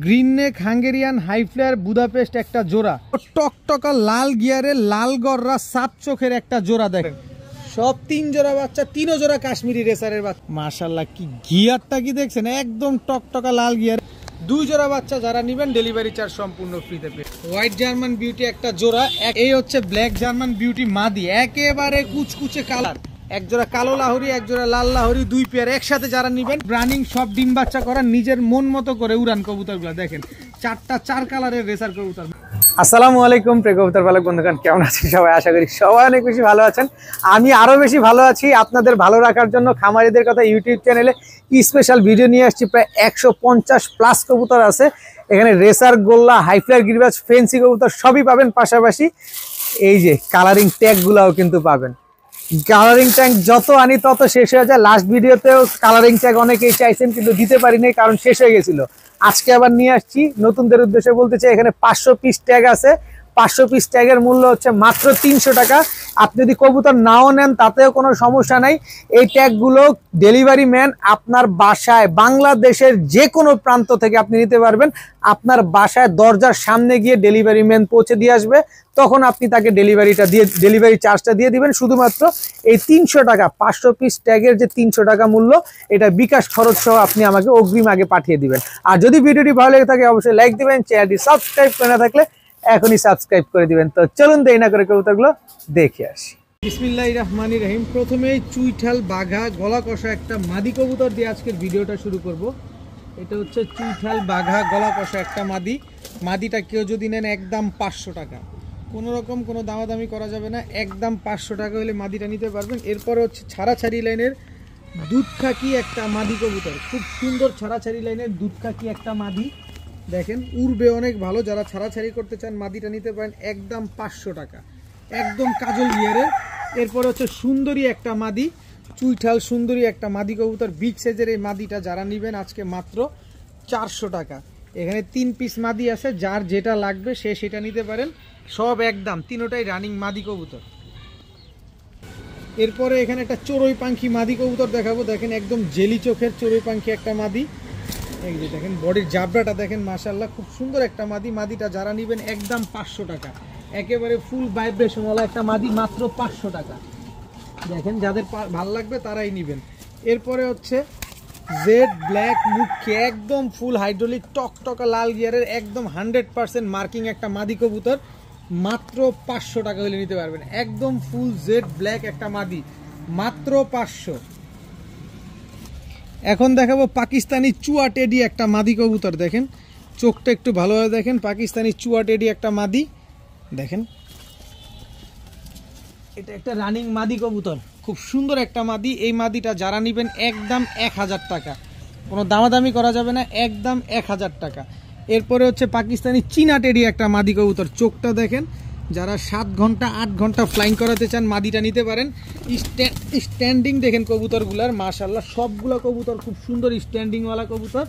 Green neck Hungarian high flyer Budapest একটা জোড়া, টকটকা লাল গিয়ারে লাল গররা সাপ চোখের একটা জোড়া দেখেন। সব 3 জোড়া বাচ্চা, 3 জোড়া কাশ্মীরি রেসারের বাচ্চা। মাশাআল্লাহ কি গিয়ারটা কি দেখছেন, একদম টকটকা লাল গিয়ার। 2 জোড়া বাচ্চা যারা নেবেন ডেলিভারি চার্জ সম্পূর্ণ ফ্রিতে পেয়ে। হোয়াইট জার্মান বিউটি একটা জোড়া, এই হচ্ছে ব্ল্যাক জার্মান বিউটি মাদি, একেবারে কুচকুচে কালার। এক জোড়া কালো লাহোরি, এক জোড়া লাল লাহোরি, 2 পেয়ার একসাথে যারা নেবেন। রানিং সব ডিম বাচ্চা করা, নিজের মন মতো করে উড়ান কবুতরগুলো দেখেন, 4 কালারের রেসার কবুতর। আসসালামু আলাইকুম প্রিয় কবুতর পালক বন্ধুগণ, কেমন আছেন সবাই? আশা করি সবাই অনেক বেশি ভালো আছেন। আমি আরো বেশি ভালো আছি। আপনাদের ভালো রাখার জন্য খামারিদের কথা ইউটিউব চ্যানেলে স্পেশাল ভিডিও নিয়ে আসছি। প্রায় 150+ কবুতর আছে এখানে, রেসার, গোল্লা, হাইফ্লায়ার, গিরিবাজ, ফেন্সি কবুতর সবই পাবেন। পাশাপাশি এই যে কালারিং ট্যাগ গুলাও কিন্তু পাবেন। কালারিং ট্যাগ যত আনি তত শেষ হয়ে যায়। লাস্ট ভিডিওতেও কালারিং ট্যাগ অনেকেই চাইছেন কিন্তু দিতে পারিনি, কারণ শেষ হয়ে গেছিল। আজকে আবার নিয়ে আসছি নতুনদের উদ্দেশ্যে বলতে চাই, এখানে 500 পিস ট্যাগ আছে। 500 পিস ট্যাগের মূল্য হচ্ছে মাত্র 300 টাকা। আপনি যদি কবুতর নাও নেন তাতেও কোনো সমস্যা নাই। এই ট্যাগগুলো ডেলিভারি ম্যান আপনার বাসায় বাংলাদেশের যে কোনো প্রান্ত থেকে আপনি নিতে পারবেন। আপনার বাসায় দরজার সামনে গিয়ে ডেলিভারি ম্যান পৌঁছে দিয়ে আসবে, তখন আপনি তাকে ডেলিভারি চার্জটা দিয়ে দিবেন। শুধুমাত্র এই 300 টাকা, 500 পিস ট্যাগের যে 300 টাকা মূল্য, এটা বিকাশ খরচ সহ আপনি আমাকে অগ্রিম আগে পাঠিয়ে দিবেন। আর যদি ভিডিওটি ভালো লেগে থাকে অবশ্যই লাইক দিবেন, চ্যানেলটি সাবস্ক্রাইব করে না থাকলে এখনই সাবস্ক্রাইব করে দিবেন। তো চলুন দেরি না করে কবুতরগুলো দেখে আসি। বিসমিল্লাহির রহমানির রহিম। প্রথমেই চুইঠাল বাঘা গলা কষা একটা মাদি কবুতর দিয়ে আজকের ভিডিওটা শুরু করব। এটা হচ্ছে চুইঠাল বাঘা গলা কষা একটা মাদি। মাদিটা কেউ যদি নেন একদম 500 টাকা, কোনো রকম কোনো দামাদামি করা যাবে না, একদম 500 টাকা হলে মাদিটা নিতে পারবেন। এরপরে হচ্ছে ছাড়াছাড়ি লাইনের দুধখাকি একটা মাদি কবুতর, খুব সুন্দর ছাড়াছাড়ি লাইনের দুধখাকি একটা মাদি দেখেন, উড়বে অনেক ভালো। যারা ছাড়াছাড়ি করতে চান মাদিটা নিতে পারেন একদম 500 টাকা, একদম কাজল গিয়ারের। এরপরে হচ্ছে সুন্দরী একটা মাদি, চুইঠাল সুন্দরী একটা মাদি কবুতর, বিগ সাইজের এই মাদিটা যারা নেবেন আজকে মাত্র 400 টাকা। এখানে 3 পিস মাদি আছে, যার যেটা লাগবে সে সেটা নিতে পারেন, সব একদম, 3টাই রানিং মাদি কবুতর। এরপরে এখানে একটা চড়ুই পাখি মাদি কবুতর দেখাবো, দেখেন একদম জেলি চোখের চড়ুই পাখি একটা মাদি। এই যে দেখেন বডির জাবরাটা দেখেন, মাশাআল্লাহ খুব সুন্দর একটা মাদি। মাদিটা যারা নেবেন একদম 500 টাকা, একেবারে ফুল ভাইব্রেশনওয়ালা একটা মাদি, মাত্র 500 টাকা। দেখেন যাদের ভালো লাগবে তারাই নেবেন। এরপরে হচ্ছে জেড ব্ল্যাক মুখে একদম ফুল হাইড্রোলিক টকটকা লাল গিয়ারের একদম 100% মার্কিং একটা মাদি কবুতর, মাত্র 500 টাকা হলে নিতে পারবেন। একদম ফুল জেড ব্ল্যাক একটা মাদি, মাত্র 500। এখন দেখাবো পাকিস্তানি চুয়া টেডি একটা মাদি কবুতর, দেখেন চোখটা একটু ভালোভাবে দেখেন। পাকিস্তানি চুয়া টেডি একটা মাদি দেখেন, এটা একটা রানিং মাদি কবুতর, খুব সুন্দর একটা মাদি। এই মাদিটা যারা নেবেন একদম 1000 টাকা, কোনো দামাদামি করা যাবে না, একদম 1000 টাকা। এরপরে হচ্ছে পাকিস্তানি চীনা টেডি একটা মাদি কবুতর, চোখটা দেখেন। যারা 7 ঘন্টা 8 ঘন্টা ফ্লাইং করাতে চান মাদিটা নিতে পারেন। স্ট্যান্ডিং দেখেন কবুতরগুলার, মাশাআল্লাহ সবগুলো কবুতর খুব সুন্দর স্ট্যান্ডিংওয়ালা কবুতর,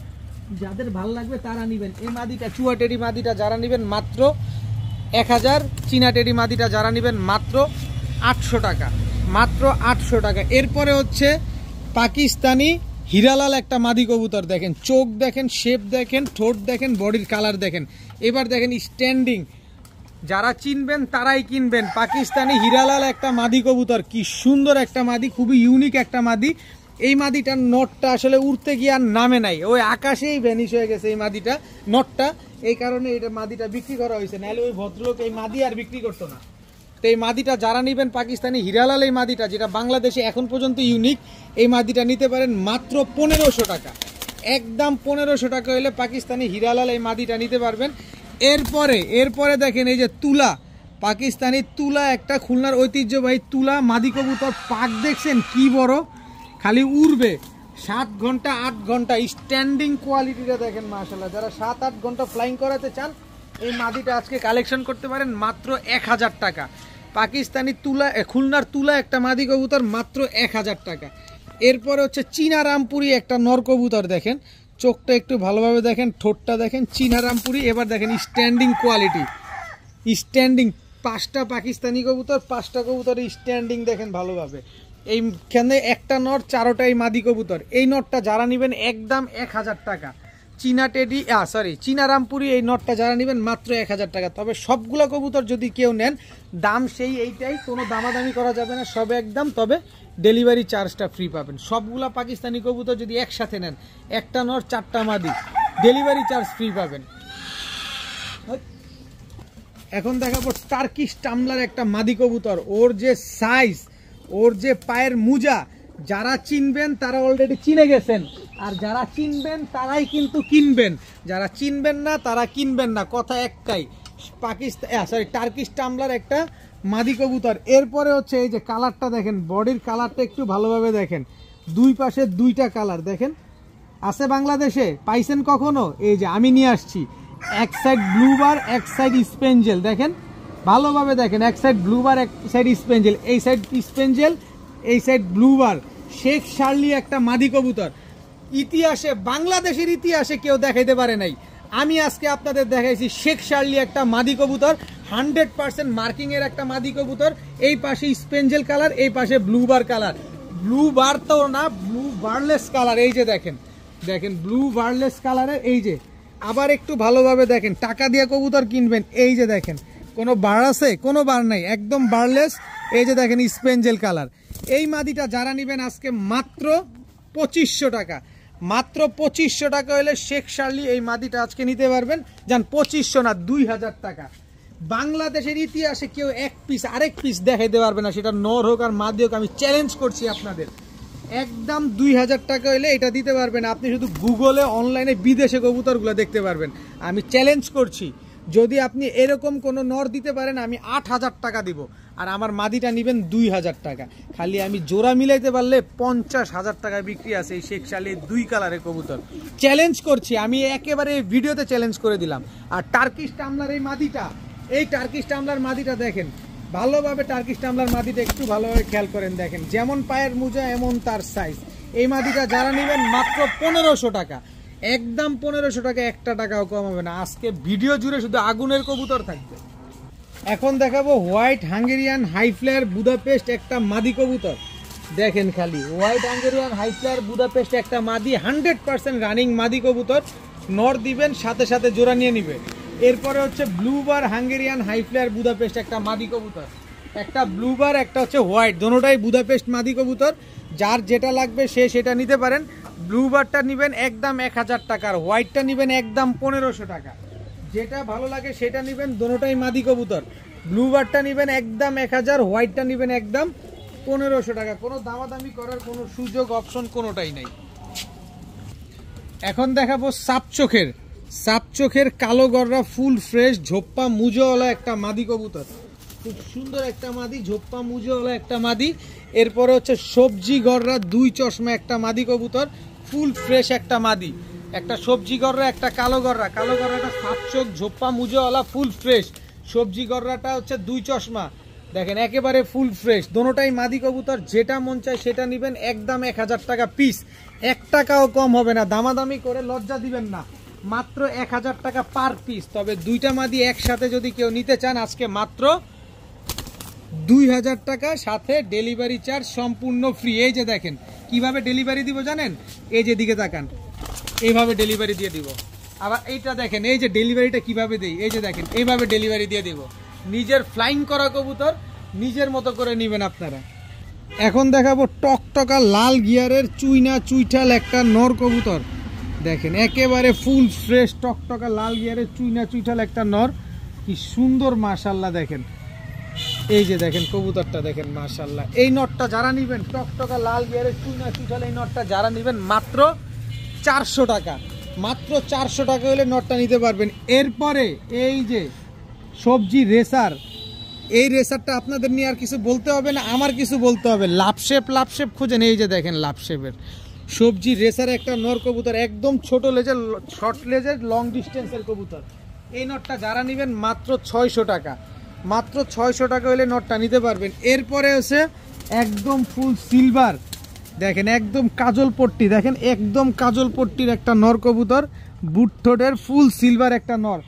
যাদের ভালো লাগবে তারা নেবেন। এই মাদিটা চুয়া টেডি মাদিটা যারা নেবেন মাত্র 1000, চীনা টেডি মাদিটা যারা নেবেন মাত্র 800 টাকা, মাত্র 800 টাকা। এরপরে হচ্ছে পাকিস্তানি হিরালাল একটা মাদি কবুতর, দেখেন চোখ দেখেন, শেপ দেখেন, ঠোঁট দেখেন, বডির কালার দেখেন। এবার দেখেন স্ট্যান্ডিং, যারা চিনবেন তারাই কিনবেন। পাকিস্তানি হিরালাল একটা মাদি কবুতর, কি সুন্দর একটা মাদি, খুবই ইউনিক একটা মাদি। এই মাদিটার নটটা আসলে উড়তে গিয়ে আর নামে নাই, ওই আকাশেই ভ্যানিশ হয়ে গেছে এই মাদিটা নটটা, এই কারণে এটা মাদিটা বিক্রি করা হয়েছে, নাহলে ওই ভদ্রলোক এই মাদি আর বিক্রি করতো না। তো এই মাদিটা যারা নেবেন পাকিস্তানি হিরালাল এই মাদিটা, যেটা বাংলাদেশে এখন পর্যন্ত ইউনিক, এই মাদিটা নিতে পারেন মাত্র 1500 টাকা, একদম 1500 টাকা হলে পাকিস্তানি হিরালাল এই মাদিটা নিতে পারবেন। এরপরে দেখেন এই যে তুলা, পাকিস্তানি তুলা একটা খুলনার ঐতিহ্যবাহী তুলা মাদি কবুতর, পাক দেখছেন কি বড়, খালি উড়বে। 7 ঘন্টা 8 ঘন্টা স্ট্যান্ডিং কোয়ালিটিটা দেখেন, মাশাআল্লাহ। যারা 7-8 ঘন্টা ফ্লাইং করাতে চান এই মাদিটা আজকে কালেকশন করতে পারেন মাত্র 1000 টাকা। পাকিস্তানি তুলা, খুলনার তুলা একটা মাদি কবুতর, মাত্র 1000 টাকা। এরপরে হচ্ছে চীনা রামপুরি একটা নর কবুতর, দেখেন চোখটা একটু ভালোভাবে দেখেন, ঠোঁটটা দেখেন, চীনা রামপুরি। এবার দেখেন স্ট্যান্ডিং কোয়ালিটি, স্ট্যান্ডিং 5টা পাকিস্তানি কবুতর, 5টা কবুতর স্ট্যান্ডিং দেখেন ভালোভাবে। এইখানে একটা নর, 4টাই মাদি কবুতর। এই নরটা যারা নেবেন একদম 1000 টাকা, চীনা টেডি চীনা রামপুরি এই নটটা যারা নেবেন মাত্র 1000 টাকা। তবে সবগুলো কবুতর যদি কেউ নেন দাম সেই এইটাই, কোনো দামাদামি করা যাবে না, সব একদম। তবে ডেলিভারি চার্জটা ফ্রি পাবেন। সবগুলা পাকিস্তানি কবুতর যদি একসাথে নেন, একটা নর 4টা মাদি, ডেলিভারি চার্জ ফ্রি পাবেন। এখন দেখাবো টার্কিশ টামলার একটা মাদি কবুতর। ওর যে সাইজ, ওর যে পায়ের মুজা, যারা চিনবেন তারা অলরেডি চিনে গেছেন, আর যারা চিনবেন তারাই কিন্তু কিনবেন, যারা চিনবেন না তারা কিনবেন না, কথা একটাই। টার্কিশ টামলার একটা মাদি কবুতর। এরপরে হচ্ছে এই যে কালারটা দেখেন, বডির কালারটা একটু ভালোভাবে দেখেন, দুই পাশে দুইটা কালার দেখেন। আছে বাংলাদেশে, পাইছেন কখনো? এই যে আমি নিয়ে আসছি, এক সাইড ব্লু বার, এক সাইড স্পেঞ্জেল, দেখেন ভালোভাবে দেখেন, এক সাইড ব্লু বার, এক সাইড স্পেঞ্জেল, এই সাইড স্পেঞ্জেল, এই সাইড ব্লু বার। শেখ শার্লি একটা মাদি কবুতর, ইতিহাসে, বাংলাদেশের ইতিহাসে কেউ দেখাইতে পারে নাই। আমি আজকে আপনাদের দেখাইছি শেখ শার্লি একটা মাদি কবুতর, 100% মার্কিং এর একটা মাদি কবুতর। এই পাশে স্পেঞ্জেল কালার, এই পাশে ব্লু বার কালার, ব্লু বার তো না, ব্লু বারলেস কালার। এই যে দেখেন, দেখেন ব্লু বারলেস কালারের। এই যে আবার একটু ভালোভাবে দেখেন, টাকা দিয়ে কবুতর কিনবেন। এই যে দেখেন, কোনো বার আছে? কোনো বার নাই, একদম বারলেস। এই যে দেখেন স্পেঞ্জেল কালার। এই মাদিটা যারা নেবেন আজকে মাত্র 2500 টাকা, মাত্র 2500 টাকা হলে শেখ শার্লি এই মাদিটা আজকে নিতে পারবেন। যান 2500 না, 2000 টাকা। বাংলাদেশের ইতিহাসে কেউ এক পিস আরেক পিস দেখাইতে পারবে না, সেটা নর হোক আর মাদি হোক। আমি চ্যালেঞ্জ করছি আপনাদের, একদম 2000 টাকা হলে এটা দিতে পারবেন। আপনি শুধু গুগলে, অনলাইনে বিদেশে কবুতরগুলো দেখতে পারবেন। আমি চ্যালেঞ্জ করছি, যদি আপনি এরকম কোনো নর দিতে পারেন আমি 8000 টাকা দিব, আর আমার মাদিটা নেবেন 2000 টাকা। খালি আমি জোড়া মিলাইতে পারলে 50,000 টাকা বিক্রি আছে এই শেখ শার্লি 2 কালারের কবুতর। চ্যালেঞ্জ করছি আমি, একেবারে ভিডিওতে চ্যালেঞ্জ করে দিলাম। আর টার্কিশ টামলার এই মাদিটা, এই টার্কিশ টামলার মাদিটা দেখেন ভালোভাবে, টার্কিশ টামলার মাদিটা একটু ভালোভাবে খেয়াল করেন, দেখেন যেমন পায়ের মুজা এমন তার সাইজ। এই মাদিটা যারা নেবেন মাত্র 1500 টাকা, একদম 1500 টাকা, একটা টাকাও কম হবে না। আজকে ভিডিও জুড়ে শুধু আগুনের কবুতর থাকবে। এখন দেখাবো white Hungarian high flyer Budapest একটা মাদি কবুতর। দেখেন খালি white Hungarian high flyer Budapest একটা মাদি, 100% রানিং মাদি কবুতর। নর দিবেন, সাথে সাথে জোড়া নিয়ে নিবে। এরপরে হচ্ছে blue bar Hungarian high flyer Budapest একটা মাদি কবুতর, একটা ব্লু বার, একটা হচ্ছে হোয়াইট, দোনোটাই বুদাপেস্ট মাদি কবুতর। যার যেটা লাগবে সে সেটা নিতে পারেন। ব্লু বারটা নেবেন একদম 1000 টাকার, হোয়াইটটা নেবেন একদম 1500 টাকা। যেটা ভালো লাগে সেটা নেবেন, দোনোটাই মাদি কবুতর। ব্লু বারটা নেবেন একদম 1000, হোয়াইটটা নেবেন একদম 1500 টাকা। কোনো দামাদামি করার কোনো সুযোগ, অপশন কোনোটাই নাই। এখন দেখাবো সাপ চোখের কালো গররা ফুল ফ্রেশ ঝোপ্পা মুজোওয়ালা একটা মাদি কবুতর। খুব সুন্দর একটা মাদি, ঝোপ্পা মুজোওয়ালা একটা মাদি। এরপরে হচ্ছে সবজি গররা 2 চশমা একটা মাদি কবুতর, ফুল ফ্রেশ একটা মাদি। একটা সবজি গররা, একটা কালো গররা। কালো গররাটা সাপ চোখ, ঝোপ্পা মুজোওয়ালা, ফুল ফ্রেশ। সবজি গররাটা হচ্ছে 2 চশমা, দেখেন একেবারে ফুল ফ্রেশ। দোনোটাই মাদি কবুতর, যেটা মন চায় সেটা নেবেন, একদম 1000 টাকা পিস, 1 টাকাও কম হবে না। দামাদামি করে লজ্জা দিবেন না, মাত্র 1000 টাকা পার পিস। তবে 2টা মাদি একসাথে যদি কেউ নিতে চান আজকে মাত্র 2000 টাকা, সাথে ডেলিভারি চার্জ সম্পূর্ণ ফ্রি। এই যে দেখেন কিভাবে ডেলিভারি দিব জানেন, এই যে দিকে তাকান, এইভাবে ডেলিভারি দিয়ে দিব। আবার এইটা দেখেন, এই যে ডেলিভারিটা কিভাবে দেই, এই যে দেখেন এইভাবে ডেলিভারি দিয়ে দিব। নিজের ফ্লাইং করা কবুতর নিজের মতো করে নেবেন আপনারা। এখন দেখাবো টকটকা লাল গিয়ারের চুইঠাল একটা নর কবুতর। দেখেন একেবারে ফুল ফ্রেশ টকটকা লাল গিয়ারের চুইঠাল একটা নর, কি সুন্দর মাশাআল্লাহ। দেখেন এই যে দেখেন কবুতরটা দেখেন মাশাআল্লাহ। এই নটটা যারা নেবেন, টকটকা লাল গিয়ারের চুইঠাল এই নটটা যারা নেবেন মাত্র 400 টাকা, মাত্র 400 টাকা হলে নটটা নিতে পারবেন। এরপরে এই যে সবজি রেসার, এই রেসারটা আপনাদের নিয়ে আর কিছু বলতে হবে না, আমার কিছু বলতে হবে। লাভশেপ খুঁজেন, এই যে দেখেন লাভশেপের সবজি রেসার একটা নর কবুতর, একদম ছোট লেজের, শর্ট লেজের, লং ডিস্টেন্সের কবুতর। এই নটটা যারা নেবেন মাত্র 600 টাকা, মাত্র 600 টাকা হলে নটটা নিতে পারবেন। এরপরে হচ্ছে একদম ফুল সিলভার, দেখেন একদম কাজল পট্টি, দেখেন একদম কাজল পট্টির একটা নর কবুতর, বুট ঠোঁটের, ফুল সিলভার একটা নর।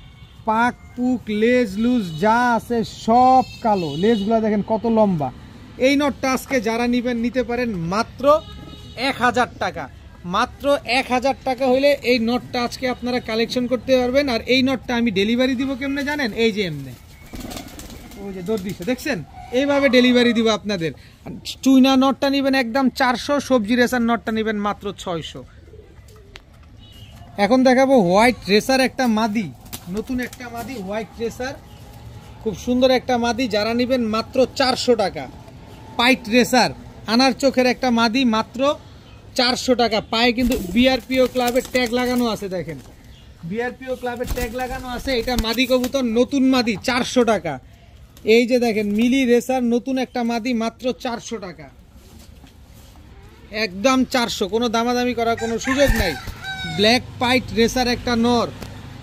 পাক পুক লেজ লুজ যা আছে সব কালো, লেজগুলো দেখেন কত লম্বা। এই নটটা আজকে যারা নিবেন নিতে পারেন মাত্র 1000 টাকা, মাত্র 1000 টাকা হইলে এই নটটা আজকে আপনারা কালেকশন করতে পারবেন। আর এই নটটা আমি ডেলিভারি দিব কেমনে জানেন? এই যে এমনি, ওই যে দৌড় দিচ্ছে দেখছেন, এইভাবে ডেলিভারি দিব আপনাদের। চুইনা নটটা নেবেন একদম 400, সবজি রেসার নটটা নেবেন মাত্র 600। এখন দেখাবো হোয়াইট রেসার একটা মাদি, নতুন একটা মাদি হোয়াইট রেসার, খুব সুন্দর একটা মাদি, যারা নেবেন মাত্র 400 টাকা। পাইট রেসার আনার চোখের একটা মাদি মাত্র 400 টাকা। পায়ে কিন্তু বিআরপিও ক্লাবের ট্যাগ লাগানো আছে, দেখেন বিআরপিও ক্লাবের ট্যাগ লাগানো আছে। এটা মাদি কবুতর, নতুন মাদি 400 টাকা। এই যে দেখেন মিলি রেসার নতুন একটা মাদি মাত্র 400 টাকা, একদম 400, কোনো দামাদামি করার কোনো সুযোগ নাই। ব্ল্যাক পাইট রেসার একটা নর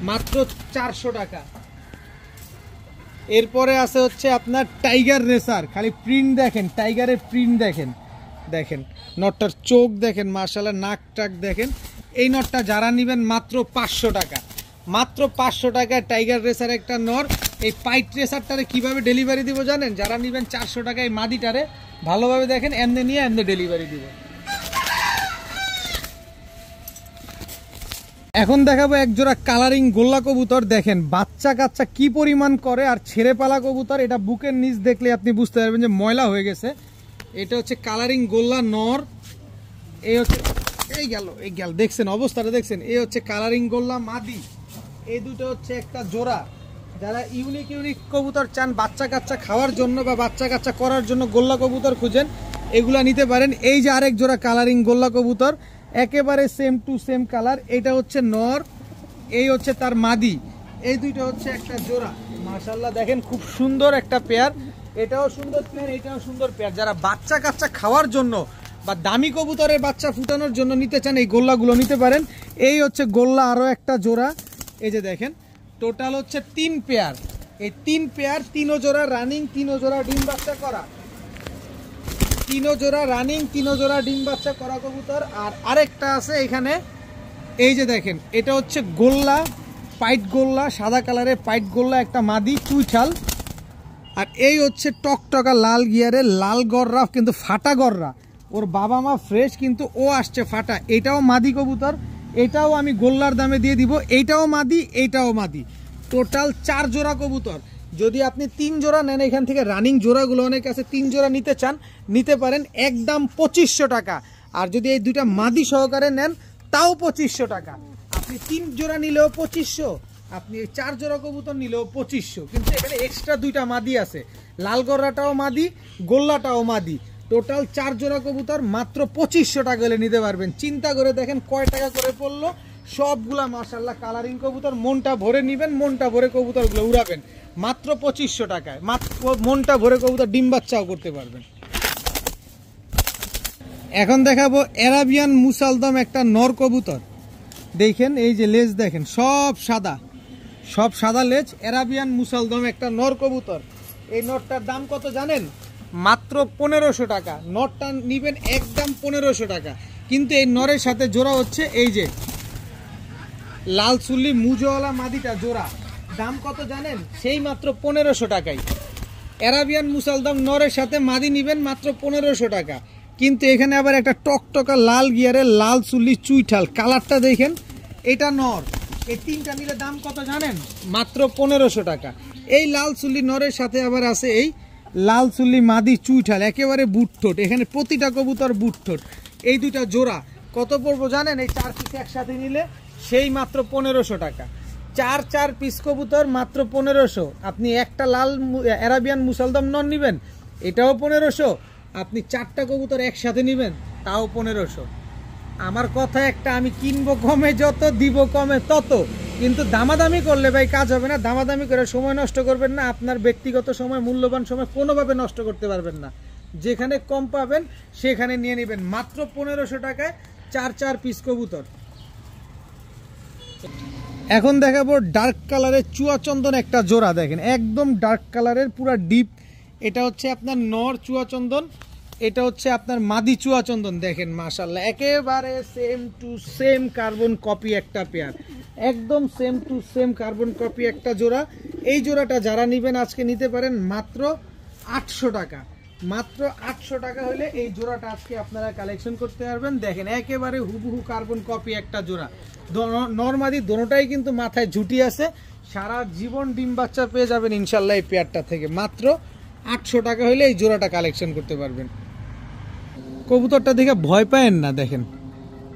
মাত্র 400 টাকা। এরপরে আছে হচ্ছে আপনার টাইগার রেসার, খালি প্রিন্ট দেখেন, টাইগারের প্রিন্ট দেখেন, দেখেন নটটার চোখ দেখেন, মাশাআল্লাহ নাক টাক দেখেন। এই নটটা যারা নেবেন মাত্র 500 টাকা, মাত্র 500 টাকায় টাইগার রেসার একটা নর। এই পাইট রেসারটারে কিভাবে ডেলিভারি দিব জানেন? যারা নেবেন 400 টাকায় মাদিটারে ভালোভাবে দেখেন, এমনি নিয়ে এমনি ডেলিভারি দিব। এখন দেখাবো এক জোড়া কালারিং গোল্লা কবুতর, দেখেন বাচ্চা কাচ্চা কি পরিমাণ করে। আর ছেড়ে পালা কবুতর, এটা বুকের নিচ দেখলে আপনি বুঝতে পারবেন যে ময়লা হয়ে গেছে। এটা হচ্ছে কালারিং গোল্লা নর, এই হচ্ছে এই গেল দেখছেন অবস্থাটা দেখছেন। এই হচ্ছে কালারিং গোল্লা মাদি, এই দুটো হচ্ছে একটা জোড়া। যারা ইউনিক ইউনিক কবুতর চান বাচ্চা কাচ্চা খাওয়ার জন্য বা বাচ্চা কাচ্চা করার জন্য, গোল্লা কবুতর খুঁজেন, এগুলা নিতে পারেন। এই যে আরেক জোড়া কালারিং গোল্লা কবুতর, একেবারে সেম টু সেম কালার। এটা হচ্ছে নর, এই হচ্ছে তার মাদি, এই দুইটা হচ্ছে একটা জোড়া। মাশাআল্লাহ দেখেন খুব সুন্দর একটা পেয়ার, এটাও সুন্দর পেয়ার, এটাও সুন্দর পেয়ার। যারা বাচ্চা কাচ্চা খাওয়ার জন্য বা দামি কবুতরের বাচ্চা ফুটানোর জন্য নিতে চান, এই গোল্লাগুলো নিতে পারেন। এই হচ্ছে গোল্লা আরও একটা জোড়া, এই যে দেখেন টোটাল হচ্ছে 3 পেয়ার। এই 3 পেয়ার, 3 জোড়া রানিং, 3 জোড়া ডিম বাচ্চা করা, 3 জোড়া রানিং, 3 জোড়া ডিম বাচ্চা করা কবুতর। আর আরেকটা আছে এখানে, এই যে দেখেন এটা হচ্ছে গোল্লা, পাইট গোল্লা, সাদা কালারের পাইট গোল্লা একটা মাদি চুইঠাল। আর এই হচ্ছে টকটকা লাল গিয়ারের লাল গররা, কিন্তু ফাটা গররা, ওর বাবা মা ফ্রেশ কিন্তু ও আসছে ফাটা। এটাও মাদি কবুতর, এটাও আমি গোল্লার দামে দিয়ে দিব। এইটাও মাদি, এইটাও মাদি, টোটাল 4 জোড়া কবুতর। যদি আপনি 3 জোড়া নেন, এখান থেকে রানিং জোড়াগুলো অনেক আছে, 3 জোড়া নিতে চান নিতে পারেন, একদম 2500 টাকা। আর যদি এই দুইটা মাদি সহকারে নেন তাও 2500 টাকা। আপনি 3 জোড়া নিলেও 2500, আপনি এই 4 জোড়া কবুতর নিলেও 2500। কিন্তু এখানে এক্সট্রা 2টা মাদি আছে, লাল গররাটাও মাদি, গোল্লাটাও মাদি। টোটাল 4 জোড়া কবুতর মাত্র 2500 টাকা হলে নিতে পারবেন। চিন্তা করে দেখেন কয় টাকা করে পড়লো। সবগুলা মাশাআল্লাহ কালারিং কবুতর, মনটা ভরে নিবেন, মনটা ভরে কবুতরগুলো উড়াবেন মাত্র 2500 টাকায়। মাত্র মনটা ভরে কবুতর ডিম বাচ্চাও করতে পারবেন। এখন দেখাবো অ্যারাবিয়ান মুসালদম একটা নর কবুতর, দেখেন এই যে লেজ দেখেন সব সাদা, সব সাদা লেজ, অ্যারাবিয়ান মুসালদম একটা নর কবুতর। এই নরটার দাম কত জানেন? মাত্র 1500 টাকা। নরটা নিবেন একদম 1500 টাকা। কিন্তু এই নরের সাথে জোড়া হচ্ছে এই যে লাল চুল্লি মুজওয়ালা মাদিটা জোড়া, দাম কত জানেন? সেই মাত্র 1500 টাকায়। অ্যারাবিয়ান মুসালদম নরের সাথে মাদি নিবেন মাত্র 1500 টাকা। কিন্তু এখানে আবার একটা টকটকা লাল গিয়ারের লাল চুল্লি চুইঠাল, কালারটা দেখেন, এটা নর। এই 3টা নিলে দাম কত জানেন? মাত্র 1500 টাকা। এই লাল চুল্লি নরের সাথে আবার আছে এই লাল চুল্লি মাদি চুইঠাল, একেবারে বুটঠোট। এখানে প্রতিটা কবুতর বুটঠোট। এই দুইটা জোড়া কত পড়বো জানেন? এই 4 পিস একসাথে নিলে সেই মাত্র 1500 টাকা। 4 পিস কবুতর মাত্র 1500। আপনি একটা লাল অ্যারাবিয়ান মুসালদম নর নিবেন, এটাও 1500। আপনি 4টা কবুতর একসাথে নিবেন, তাও 1500। আমার কথা একটা, আমি কিনবো কমে যত, দিব কমে তত। কিন্তু দামাদামি করলে ভাই কাজ হবে না। দামাদামি করে সময় নষ্ট করবেন না, আপনার ব্যক্তিগত সময়, মূল্যবান সময় কোনোভাবে নষ্ট করতে পারবেন না। যেখানে কম পাবেন সেখানে নিয়ে নেবেন মাত্র 1500 টাকায় 4 পিস কবুতর। এখন দেখাবো ডার্ক কালারের চুয়াচন্দন একটা জোড়া, দেখেন একদম ডার্ক কালারের পুরা ডিপ। এটা হচ্ছে আপনার নর চুয়াচন্দন, এটা হচ্ছে আপনার মাদি চুয়াচন্দন। দেখেন মাশাআল্লাহ একেবারে same to same carbon copy একটা পেয়ার, একদম same to same carbon copy একটা জোড়া। এই জোড়াটা যারা নেবেন আজকে নিতে পারেন মাত্র 800 টাকা। মাত্র 800 টাকা হলে এই জোড়াটা আজকে আপনারা কালেকশন করতে পারবেন। দেখেন একেবারে হুবহু কার্বন কপি একটা জোড়া, নরমাদি দোনোটাই কিন্তু মাথায় ঝুটি আছে। সারা জীবন ডিম বাচ্চা পেয়ে যাবেন ইনশাল্লাহ এই পেয়ারটা থেকে। মাত্র 800 টাকা হলে এই জোড়াটা কালেকশন করতে পারবেন। কবুতরটা দেখে ভয় পায়েন না, দেখেন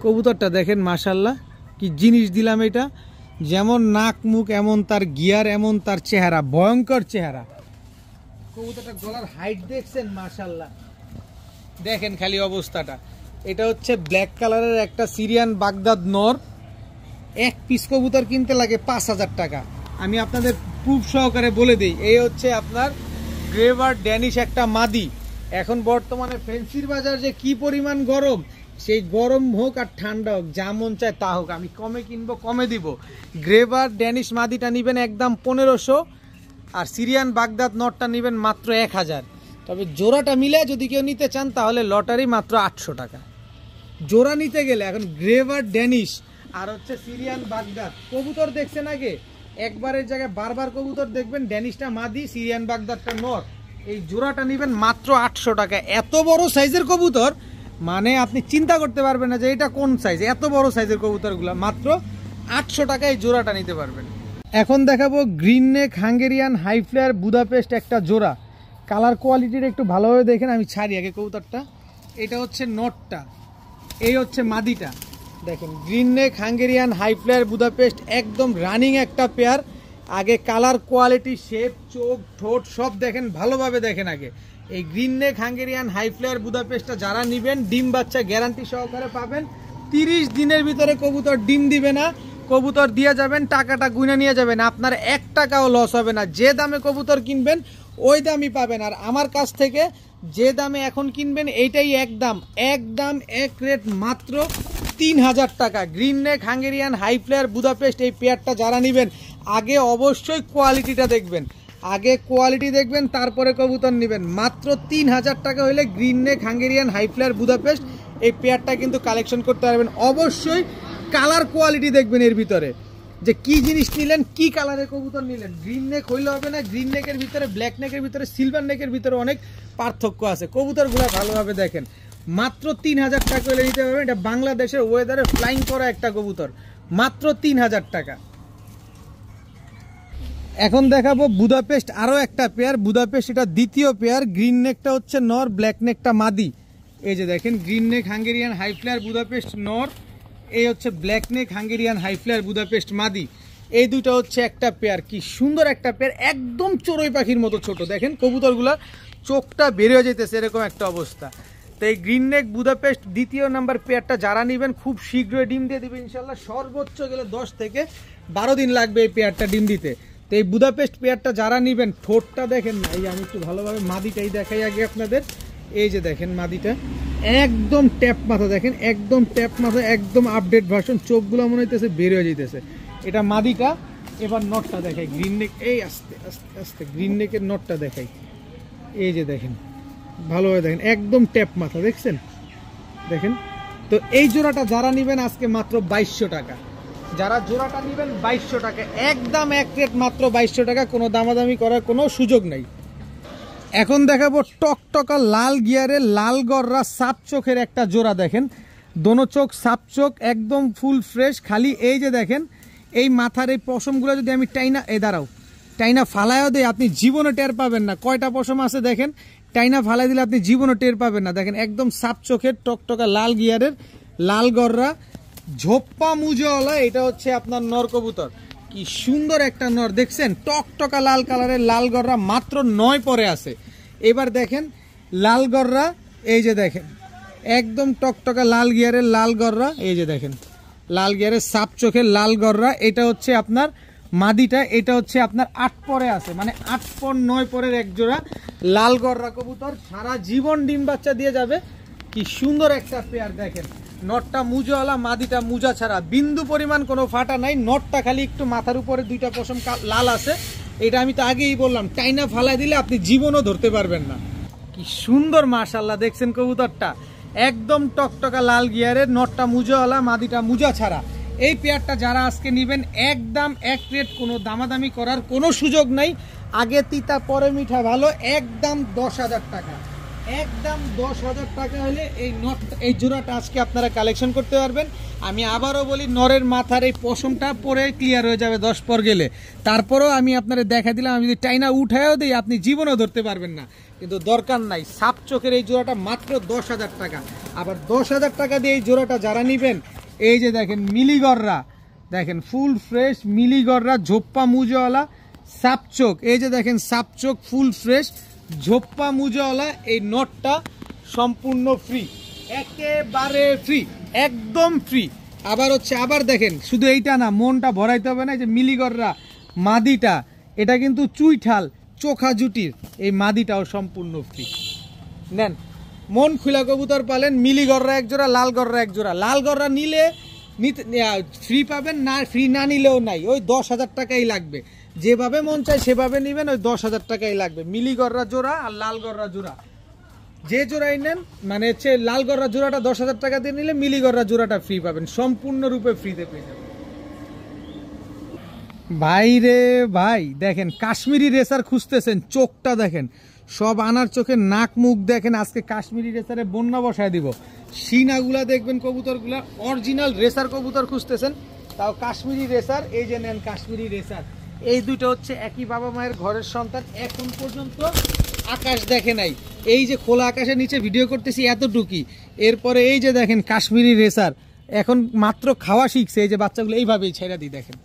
কবুতরটা দেখেন মাশাল্লাহ কি জিনিস দিলাম এটা। যেমন নাক মুখ এমন তার গিয়ার, এমন তার চেহারা, ভয়ঙ্কর চেহারা। কবুতরটা গলার হাইট দেখছেন মাশাল্লাহ, দেখেন খালি অবস্থাটা। এটা হচ্ছে ব্ল্যাক কালারের একটা সিরিয়ান বাগদাদ নর। এক পিস কবুতর কিনতে লাগে 5000 টাকা। আমি আপনাদের প্রুফ সহকারে বলে দিই, এই হচ্ছে আপনার গ্রেভার ড্যানিশ একটা মাদি। এখন বর্তমানে ফেন্সির বাজার যে কি পরিমাণ গরম, সেই গরম হোক আর ঠান্ডা হোক, যা মন চায় তা হোক, আমি কমে কিনবো কমে দিব। গ্রেভার ড্যানিশ মাদিটা নেবেন একদম 1500, আর সিরিয়ান বাগদাদ নটটা নেবেন মাত্র 1000। তবে জোড়াটা মিলে যদি কেউ নিতে চান তাহলে লটারি মাত্র 800 টাকা জোড়া নিতে গেলে। এখন গ্রেভার ড্যানিশ আর হচ্ছে সিরিয়ান বাগদাদ কবুতর দেখছেন আগে, একবারের জায়গায় বারবার কবুতর দেখবেন। ড্যানিশটা মাদি, সিরিয়ান বাগদাদটা নর। এই জোড়াটা নেবেন মাত্র 800 টাকা। এত বড় সাইজের কবুতর মানে আপনি চিন্তা করতে পারবেন না যে এটা কোন সাইজ। এত বড় সাইজের কবুতরগুলো মাত্র 800 টাকায় জোড়াটা নিতে পারবেন। এখন দেখাবো green neck Hungarian high flyer Budapest একটা জোড়া। কালার কোয়ালিটির একটু ভালোভাবে দেখেন, আমি ছাড়ি আগে কবুতরটা। এটা হচ্ছে নটটা, এই হচ্ছে মাদিটা। দেখেন green neck Hungarian high flyer Budapest একদম রানিং একটা পেয়ার। আগে কালার কোয়ালিটি, শেপ, চোখ, ঠোঁট সব দেখেন, ভালোভাবে দেখেন আগে। এই green neck Hungarian high flyer বুদাপেস্টটা যারা নেবেন ডিম বাচ্চা গ্যারান্টি সহকারে পাবেন। 30 দিনের ভিতরে কবুতর ডিম দিবে না, কবুতর দিয়ে যাবেন, টাকাটা গুনে নিয়ে যাবেন, আপনার 1 টাকাও লস হবে না। যে দামে কবুতর কিনবেন ওই দামই পাবেন। আর আমার কাছ থেকে যে দামে এখন কিনবেন এইটাই একদম এক রেট, মাত্র 3000 টাকা। Green neck Hungarian high flyer Budapest এই পেয়ারটা যারা নেবেন আগে অবশ্যই কোয়ালিটিটা দেখবেন, আগে কোয়ালিটি দেখবেন তারপরে কবুতর নেবেন। মাত্র 3000 টাকা হলে green neck Hungarian high flyer Budapest এই পেয়ারটা কিন্তু কালেকশন করতে পারবেন। অবশ্যই কালার কোয়ালিটি দেখবেন এর ভিতরে, যে কি জিনিস নিলেন, কি কালারের কবুতর নিলেন। গ্রিন নেক হইলে হবে না, গ্রিন নেকের ভিতরে, ব্ল্যাক নেকের ভিতরে, সিলভার নেকের ভিতরে অনেক পার্থক্য আছে। কবুতরগুলো ভালোভাবে দেখেন। মাত্র 3000 টাকা হলে নিতে পারবেন। এটা বাংলাদেশের ওয়েদারে ফ্লাইং করা একটা কবুতর, মাত্র 3000 টাকা। এখন দেখাবো বুদাপেস্ট আরও একটা পেয়ার। বুদাপেস্ট এটা দ্বিতীয় পেয়ার। গ্রিন নেকটা হচ্ছে নর, ব্ল্যাক নেকটা মাদি। এই যে দেখেন green neck Hungarian high flyer Budapest নর, এই হচ্ছে black neck Hungarian high flyer Budapest মাদি। এই দুটো হচ্ছে একটা পেয়ার। কি সুন্দর একটা পেয়ার, একদম চড়ুই পাখির মতো ছোট। দেখেন কবুতরগুলোর চোখটা বেরিয়ে যেতেছে, এরকম একটা অবস্থা। তো এই গ্রিন নেক বুদাপেস্ট দ্বিতীয় নাম্বার পেয়ারটা যারা নেবেন খুব শীঘ্রই ডিম দিয়ে দেবে ইনশাল্লাহ। সর্বোচ্চ গেলে 10 থেকে 12 দিন লাগবে এই পেয়ারটা ডিম দিতে। তো এই বুদাপেস্ট পেয়ারটা যারা নেবেন, ঠোঁটটা দেখেন না, এই আমি একটু ভালোভাবে মাদিটাই দেখাই আগে আপনাদের। এই যে দেখেন মাদিটা একদম ট্যাপ মাথা, দেখেন একদম ট্যাপ মাথা, একদম আপডেট ভার্সন। চোখগুলো মনে হইতেছে বের হয়ে যেতেছে। এটা মাদিটা। এবার নটটা দেখাই গ্রিন নেক, এই আস্তে আস্তে আস্তে গ্রিন নেকের নটটা দেখাই। এই যে দেখেন ভালোভাবে দেখেন, একদম ট্যাপ মাথা, দেখছেন দেখেন। তো এই জোড়াটা যারা নেবেন আজকে মাত্র 2200 টাকা। যারা জোড়াটা নেবেন 2200 টাকা, একদম এক রেট, মাত্র 2200 টাকা, কোনো দামাদামি করার কোনো সুযোগ নাই। এখন দেখাবো টকটকা লাল গিয়ারের লাল গররা সাপ চোখের একটা জোড়া। দেখেন দোনো চোখ সাপ চোখ, একদম ফুল ফ্রেশ। খালি এই যে দেখেন এই মাথার এই পশমগুলো যদি আমি টাইনা, এই দাঁড়াও, টাইনা ফালায়ও দেয়, আপনি জীবনে টের পাবেন না কয়টা পশম আছে। দেখেন টাইনা ফালাই দিলে আপনি জীবনে টের পাবেন না। দেখেন একদম সাপ চোখের টকটকা লাল গিয়ারের লাল গররা, ঝোপ্পা মুজওয়ালা। এটা হচ্ছে আপনার নর কবুতর। কি সুন্দর একটা নর, দেখছেন টকটকা লাল কালারের লাল গররা, মাত্র 9 পরে আছে। এবার দেখেন লাল গররা, এই যে দেখেন একদম টকটকা লাল গিয়ারের লাল গররা। এই যে দেখেন লাল গিয়ারের সাপ চোখের লাল গররা। এটা হচ্ছে আপনার মাদিটা, এটা হচ্ছে আপনার 8 পরে আছে, মানে 8 পর 9 পরের এক জোড়া লাল গররা কবুতর। সারা জীবন ডিম বাচ্চা দিয়ে যাবে। কি সুন্দর একটা পেয়ার। দেখেন নটটা মুজওয়ালা, মাদিটা মুজা ছাড়া, বিন্দু পরিমাণ কোনো ফাটা নাই। নটটা খালি একটু মাথার উপরে 2টা পশম লাল আছে। এটা আমি তো আগেই বললাম, টাইনা ফালাই দিলে আপনি জীবনও ধরতে পারবেন না। কি সুন্দর মাশাআল্লাহ, দেখছেন কবুতরটা একদম টকটকা লাল গিয়ারের, নটটা মুজওয়ালা, মাদিটা মুজা ছাড়া। এই পেয়ারটা যারা আজকে নেবেন একদম এক রেট, কোনো দামাদামি করার কোনো সুযোগ নাই। আগে তিতা পরে মিঠা ভালো, একদম 10,000 টাকা। একদম 10,000 টাকা হলে এই জোড়াটা আজকে আপনারা কালেকশন করতে পারবেন। আমি আবারও বলি, নরের মাথার এই পশমটা পরে ক্লিয়ার হয়ে যাবে 10 পর গেলে। তারপরও আমি আপনারা দেখা দিলাম, আমি যদি টাইনা উঠায়ও দিই আপনি জীবনেও ধরতে পারবেন না, কিন্তু দরকার নাই। সাপ চোখের এই জোড়াটা মাত্র 10,000 টাকা। আবার 10,000 টাকা দিয়ে এই জোড়াটা যারা নেবেন, এই যে দেখেন মিলিগররা, দেখেন ফুল ফ্রেশ মিলিগররা, ঝোপ্পা মুজওয়ালা সাপ চোখ, এই যে দেখেন সাপ চোখ ফুল ফ্রেশ ঝোপ্পা মুজওয়ালা, এই নটটা সম্পূর্ণ ফ্রি, একেবারে ফ্রি, একদম ফ্রি। আবার দেখেন, শুধু এইটা না, মনটা ভরাইতে হবে না। যে মিলিগররা মাদিটা, এটা কিন্তু চুইঠাল চোখা জুটির, এই মাদিটাও সম্পূর্ণ ফ্রি। নেন, মন খুলা কবুতর পালেন। মিলিগররা এক জোড়া, লালগররা এক জোড়া। লালগররা নিলে ফ্রি পাবেন, না ফ্রি না নিলেও নাই, ওই 10,000 টাকাই লাগবে। যেভাবে মন চায় সেভাবে নেবেন, ওই 10,000 টাকাই লাগবে। মিলিগররা জোড়া আর লালগররা জোড়া যে জোড়াই নেন, মানে হচ্ছে লালগররা জোড়াটা 10,000 টাকা দিয়ে নিলে মিলিগররা জোড়াটা ফ্রি পাবেন, সম্পূর্ণরূপে ফ্রিতে পেয়ে যাবেন। ভাই রে ভাই, দেখেন কাশ্মীরি রেসার খুঁজতেছেন, চোখটা দেখেন, সব আনার চোখে নাক মুখ দেখেন। আজকে কাশ্মীরি রেসারে বন্যা বসায় দিব। সিনাগুলা দেখবেন, কবুতরগুলা অরিজিনাল রেসার কবুতর খুঁজতেছেন, তাও কাশ্মীরি রেসার। এই যে নেন কাশ্মীরি রেসার, এই দুটো হচ্ছে একই বাবা মায়ের ঘরের সন্তান, এখন পর্যন্ত আকাশ দেখে নাই। এই যে খোলা আকাশের নিচে ভিডিও করতেছি এতটুকুই। এরপরে এই যে দেখেন কাশ্মীরি রেসার, এখন মাত্র খাওয়া শিখছে। এই যে বাচ্চাগুলো এইভাবেই ছেড়ে দিই, দেখেন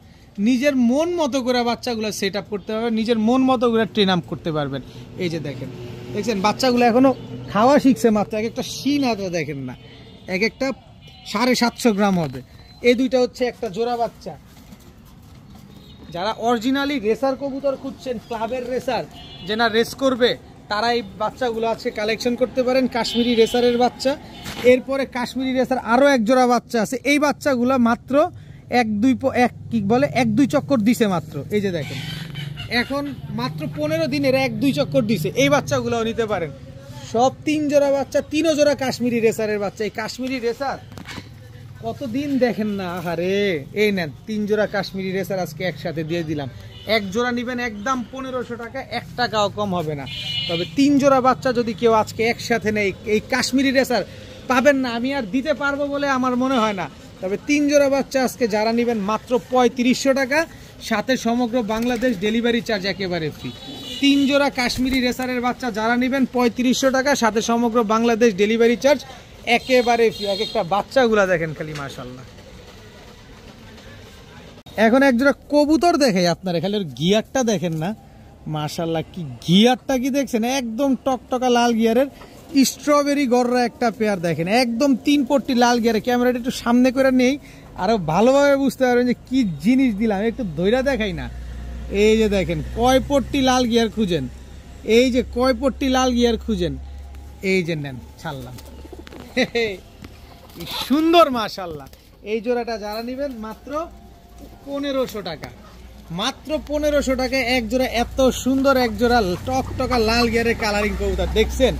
নিজের মন মতো করে বাচ্চাগুলো সেট আপ করতে পারবেন, নিজের মন মতো করে ট্রেন আপ করতে পারবেন। এই যে দেখেন, দেখছেন বাচ্চাগুলো এখনো খাওয়া শিখছে মাত্র। এক একটা শিন হাতে দেখেন না, এক একটা 750 গ্রাম হবে। এই দুইটা হচ্ছে একটা জোড়া বাচ্চা। যারা অরিজিনালি রেসার কবুতর খুঁজছেন, ক্লাবের রেসার, যে না রেস করবে, তারা এই বাচ্চাগুলো আছে কালেকশন করতে পারেন, কাশ্মীরি রেসারের বাচ্চা। এরপরে কাশ্মীরি রেসার আরও এক জোড়া বাচ্চা আছে। এই বাচ্চাগুলো মাত্র 1-2 চক্কর দিছে মাত্র। এই যে দেখেন, এখন মাত্র 15 দিনের 1-2 চক্কর দিছে। এই বাচ্চাগুলোও নিতে পারেন। সব 3 জোড়া বাচ্চা, 3 জোড়া কাশ্মীরি রেসারের বাচ্চা। এই কাশ্মীরি রেসার কতদিন দেখেন না, আহারে। এই নেন 3 জোড়া কাশ্মীরি রেসার আজকে একসাথে দিয়ে দিলাম। এক জোড়া নেবেন একদম 1500 টাকা, 1 টাকাও কম হবে না। তবে 3 জোড়া বাচ্চা যদি কেউ আজকে একসাথে নেই, এই কাশ্মীরি রেসার পাবেন না, আমি আর দিতে পারবো বলে আমার মনে হয় না। তবে 3 জোড়া বাচ্চা আজকে যারা নেবেন মাত্র 3500 টাকা, সাথে সমগ্র বাংলাদেশ ডেলিভারি চার্জ একেবারে ফ্রি। 3 জোড়া কাশ্মীরি রেসারের বাচ্চা যারা নেবেন 3500 টাকা, সাথে সমগ্র বাংলাদেশ ডেলিভারি চার্জ একেবারে ফ্রি। এক একটা বাচ্চাগুলা দেখেন খালি, মাশাআল্লাহ। এখন এক জোড়া কবুতর দেখে আপনারা, খালি ওর গিয়ারটা দেখেন না, মাশাআল্লাহ। কি গিয়ারটা কি দেখছেন, একদম টকটকা লাল গিয়ারের স্ট্রবেরি গররা একটা পেয়ার দেখেন, একদম 3 পট্টি লাল গিয়ারে। ক্যামেরাটা একটু সামনে করে নেই, আরো ভালোভাবে বুঝতে পারবেন যে কি জিনিস দিলাম, একটু ধৈর্য দেখাই না। এই যে দেখেন কয় পট্টি লাল গিয়ার খুঁজেন, এই যে কয় পট্টি লাল গিয়ার খুঁজেন, এই যে নেন ছাড়লাম। সুন্দর মাশাআল্লাহ। এই জোড়াটা যারা নেবেন মাত্র 1500 টাকা, মাত্র 1500 টাকায় এক জোড়া এত সুন্দর এক জোড়া টকটকা লাল গিয়ারের কালারিং কবুতর দেখছেন,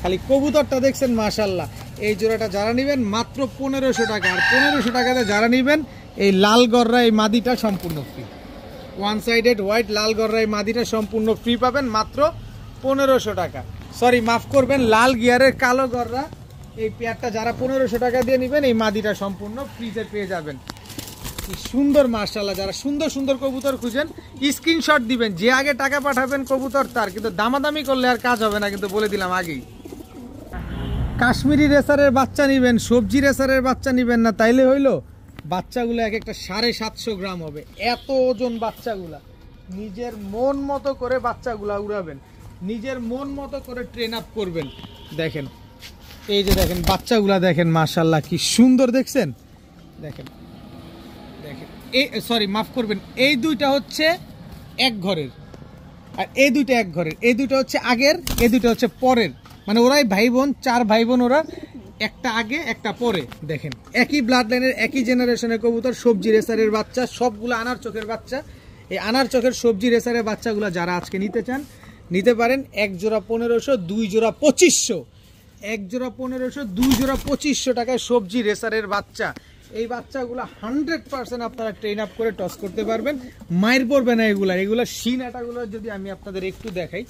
খালি কবুতরটা দেখছেন মাশাআল্লাহ। এই জোড়াটা যারা নেবেন মাত্র 1500 টাকা। আর 1500 টাকাতে যারা নেবেন এই লাল গররা এই মাদিটা সম্পূর্ণ ফ্রি, ওয়ান সাইডেড হোয়াইট লাল গররা এই মাদিটা সম্পূর্ণ ফ্রি পাবেন মাত্র 1500 টাকা। সরি মাফ করবেন, লাল গিয়ারের কালো গররা এই পেয়ারটা যারা 1500 টাকা দিয়ে নেবেন এই মাদিটা সম্পূর্ণ ফ্রিতে পেয়ে যাবেন। কি সুন্দর মাশাআল্লাহ। যারা সুন্দর সুন্দর কবুতর খুঁজেন স্ক্রিনশট দিবেন, যে আগে টাকা পাঠাবেন কবুতর তার, কিন্তু দামাদামি করলে আর কাজ হবে না, কিন্তু বলে দিলাম আগেই। কাশ্মীরি রেসারের বাচ্চা নিবেন, সবজি রেসারের বাচ্চা নিবেন না, তাইলে হইলো বাচ্চাগুলো এক একটা 750 গ্রাম হবে, এত ওজন বাচ্চাগুলা। নিজের মন মতো করে বাচ্চাগুলা উড়াবেন, নিজের মন মতো করে ট্রেন আপ করবেন। দেখেন এই যে দেখেন বাচ্চাগুলা দেখেন মাশাআল্লাহ কি সুন্দর দেখছেন, দেখেন দেখেন। এই সরি মাফ করবেন, এই দুইটা হচ্ছে এক ঘরের আর এই দুইটা এক ঘরের, এই দুইটা হচ্ছে আগের, এই দুইটা হচ্ছে পরের, মানে ওরাই ভাই বোন, 4 ভাই বোন ওরা, একটা আগে একটা পরে। দেখেন একই ব্লাড লাইনের একই জেনারেশনের কবুতর, সবজি রেসারের বাচ্চা, সবগুলো আনার চোখের বাচ্চা। এই আনার চোখের সবজি রেসারের বাচ্চাগুলো যারা আজকে নিতে চান নিতে পারেন। এক জোড়া 1500, 2 জোড়া 2500, এক জোড়া 1500, 2 জোড়া 2500 টাকায় সবজি রেসারের বাচ্চা। এই বাচ্চাগুলো 100% আপনারা ট্রেন আপ করে টস করতে পারবেন, মায়ের পড়বে না এগুলা। এগুলা শিন আটাগুলো যদি আমি আপনাদের একটু দেখাই,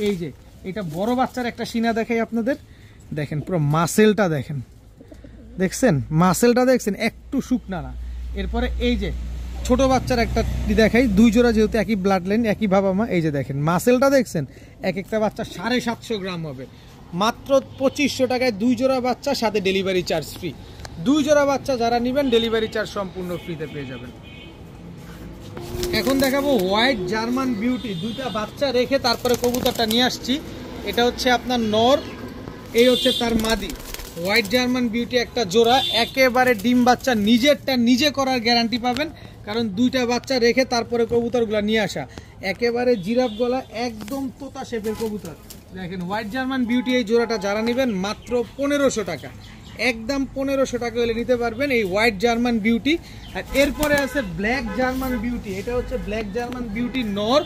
এই যে এটা বড় বাচ্চার একটা সিনা দেখাই আপনাদের, দেখেন পুরো মাসেলটা দেখেন, দেখছেন মাসেলটা দেখছেন, একটু শুকনা না। এরপরে এই যে ছোট বাচ্চার একটা দেখাই, 2 জোড়া যেহেতু একই ব্লাড লাইন একই বাবা মা, এই যে দেখেন মাসেলটা দেখছেন, এক একটা বাচ্চা 750 গ্রাম হবে। মাত্র 2500 টাকায় 2 জোড়া বাচ্চা, সাথে ডেলিভারি চার্জ ফ্রি। 2 জোড়া বাচ্চা যারা নেবেন ডেলিভারি চার্জ সম্পূর্ণ ফ্রিতে পেয়ে যাবেন। এখন দেখাবো হোয়াইট জার্মান বিউটি, 2টা বাচ্চা রেখে তারপরে কবুতরটা নিয়ে আসছি। এটা হচ্ছে আপনার নর, এই হচ্ছে তার মাদি। হোয়াইট জার্মান বিউটি একটা জোড়া, একেবারে ডিম বাচ্চা নিজেরটা নিজে করার গ্যারান্টি পাবেন, কারণ 2টা বাচ্চা রেখে তারপরে কবুতরগুলো নিয়ে আসা। একেবারে জিরাফ গলা, একদম তোতা শেপের কবুতর। দেখেন হোয়াইট জার্মান বিউটি এই জোড়াটা যারা নেবেন মাত্র 1500 টাকা, একদম 1500 টাকা হলে নিতে পারবেন এই হোয়াইট জার্মান বিউটি। আর এরপরে আছে ব্ল্যাক জার্মান বিউটি, এটা হচ্ছে ব্ল্যাক জার্মান বিউটি নর,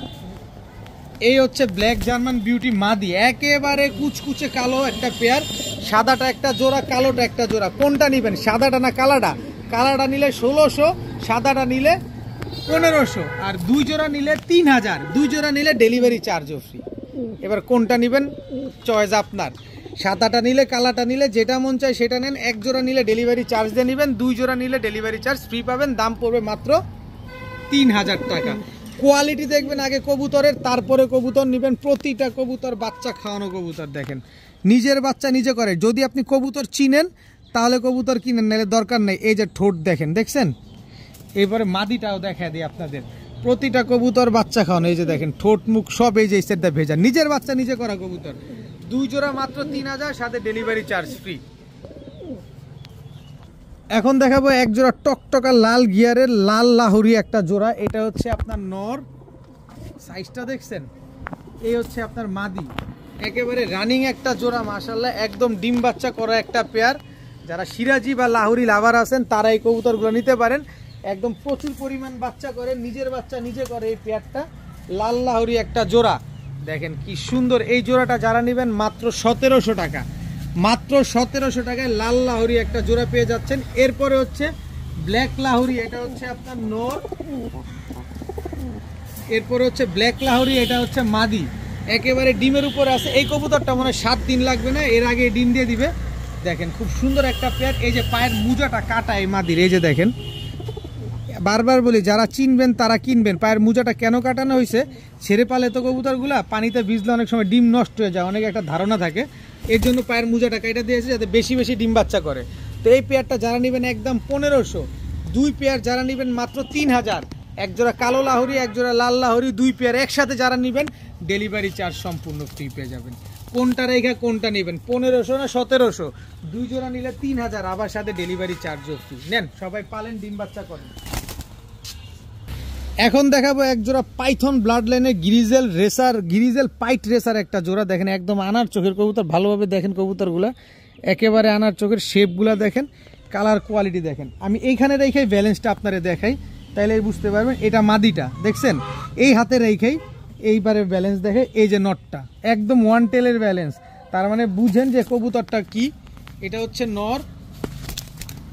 এই হচ্ছে ব্ল্যাক জার্মান বিউটি মাদি। একেবারে কুচকুচে কালো একটা পেয়ার, সাদাটা একটা জোড়া, কালোটা একটা জোড়া। কোনটা নেবেন, সাদাটা না কালাটা? কালাটা নিলে 1600, সাদাটা নিলে 1500, আর 2 জোড়া নিলে 3000। 2 জোড়া নিলে ডেলিভারি চার্জও ফ্রি। এবার কোনটা নেবেন চয়েস আপনার, সাদাটা নিলে কালাটা নিলে, যেটা মন চায় সেটা নেন। 1 জোড়া নিলে ডেলিভারি চার্জ দিয়ে নেবেন, 2 জোড়া নিলে ডেলিভারি চার্জ ফ্রি পাবেন। দাম পড়বে মাত্র 3000 টাকা। কোয়ালিটি দেখবেন আগে কবুতরের, তারপরে কবুতর নেবেন। প্রতিটা কবুতর বাচ্চা খাওয়ানো কবুতর, দেখেন নিজের বাচ্চা নিজে করে। যদি আপনি কবুতর চিনেন তাহলে কবুতর কিনেন, নাহলে দরকার নেই। এই যে ঠোঁট দেখেন, দেখছেন? এবারে মাদিটাও দেখা দিই আপনাদের, প্রতিটা কবুতর বাচ্চা খাওয়ানো। এই যে দেখেন ঠোঁট মুখ সব এই যে সেটটা ভেজা, নিজের বাচ্চা নিজে করা কবুতর। 2 জোড়া মাত্র 3000, সাথে ডেলিভারি চার্জ ফ্রি। এখন দেখাবো এক জোড়া টকটকা লাল গিয়ারের লাল লাহুরি একটা জোড়া, এটা হচ্ছে আপনার নর, সাইজটা দেখছেন? এই হচ্ছে আপনার মাদি, একেবারে রানিং একটা জোড়া মাশাআল্লাহ, একদম ডিম বাচ্চা করা একটা পেয়ার। যারা সিরাজি বা লাহুরি লাভার আছেন তারা এই কবুতরগুলো নিতে পারেন। একদম প্রচুর পরিমাণ বাচ্চা করে, নিজের বাচ্চা নিজে করে এই পেয়ারটা, লাল লাহুরি একটা জোড়া। দেখেন কি সুন্দর এই জোড়াটা যারা নেবেন মাত্র 1700 টাকা, মাত্র 1700 টাকায় লাল লাহুরি একটা জোড়া পেয়ে যাচ্ছেন। এরপরে হচ্ছে ব্ল্যাক লাহুরি, এটা হচ্ছে আপনার নর, এরপরে হচ্ছে ব্ল্যাক লাহুরি, এটা হচ্ছে মাদি। একেবারে ডিমের উপরে আছে। এই কবুতরটা মনে হয় 7 দিন লাগবে না, এর আগে ডিম দিয়ে দিবে। দেখেন খুব সুন্দর একটা পেয়ার। এই যে পায়ের মুজাটা কাটা এই মাদির, এই যে দেখেন, বারবার বলি যারা চিনবেন তারা কিনবেন। পায়ের মুজাটা কেন কাটানো হয়েছে, ছেড়ে পালে তো কবুতরগুলা পানিতে ভিজলে অনেক সময় ডিম নষ্ট হয়ে যায়, অনেক একটা ধারণা থাকে, এর জন্য পায়ের মুজাটা কাটা দিয়েছে যাতে বেশি বেশি ডিম বাচ্চা করে। তো এই পেয়ারটা যারা নেবেন একদম 1500, 2 পেয়ার যারা নেবেন মাত্র 3000। 1 জোড়া কালো লাহুরি, 1 জোড়া লাল লাহুরি, 2 পেয়ার একসাথে যারা নেবেন ডেলিভারি চার্জ সম্পূর্ণ ফ্রি পেয়ে যাবেন। কোনটা রেখা কোনটা নেবেন, 1500 না 1700? 2 জোড়া নিলে 3000, আবার সাথে ডেলিভারি চার্জও ফ্রি। নেন, সবাই পালেন, ডিম বাচ্চা করেন। এখন দেখাবো এক জোড়া পাইথন ব্লাড লাইনের গ্রিজেল রেসার, গ্রিজেল পাইট রেসার একটা জোড়া। দেখেন একদম আনার চোখের কবুতর, ভালোভাবে দেখেন কবুতরগুলা, একেবারে আনার চোখের শেপগুলা দেখেন, কালার কোয়ালিটি দেখেন। আমি এইখানে রেখেই ব্যালেন্সটা আপনারে দেখাই, তাইলে বুঝতে পারবেন। এটা মাদিটা দেখছেন, এই হাতে রেখেই এইবারে ব্যালেন্স দেখে, এই যে নটটা একদম 1 টেলের ব্যালেন্স, তার মানে বুঝেন যে কবুতরটা কি। এটা হচ্ছে নর,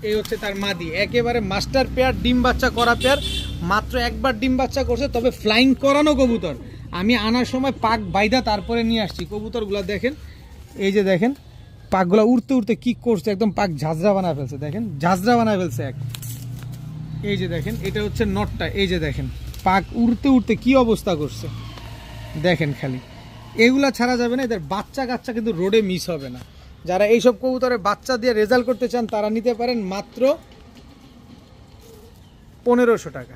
এই হচ্ছে তার মাদি, একেবারে মাস্টার পেয়ার, ডিম বাচ্চা করা পেয়ার। মাত্র একবার ডিম বাচ্চা করছে, তবে ফ্লাইং করানো কবুতর। আমি আনার সময় পাক বাইদা তারপরে নিয়ে আসছি। কবুতরগুলো দেখেন, এই যে দেখেন পাকগুলো উড়তে উড়তে কি করছে, একদম পাক ঝাঁঝরা বানায় ফেলছে, দেখেন ঝাঁঝরা বানায় ফেলছে এক। এই যে দেখেন এটা হচ্ছে নটটা, এই যে দেখেন পাক উড়তে উড়তে কি অবস্থা করছে দেখেন। খালি এগুলা ছাড়া যাবে না, এদের বাচ্চা কাচ্চা কিন্তু রোডে মিস হবে না। যারা এইসব কবুতরের বাচ্চা দিয়ে রেজাল্ট করতে চান তারা নিতে পারেন মাত্র 1500 টাকা।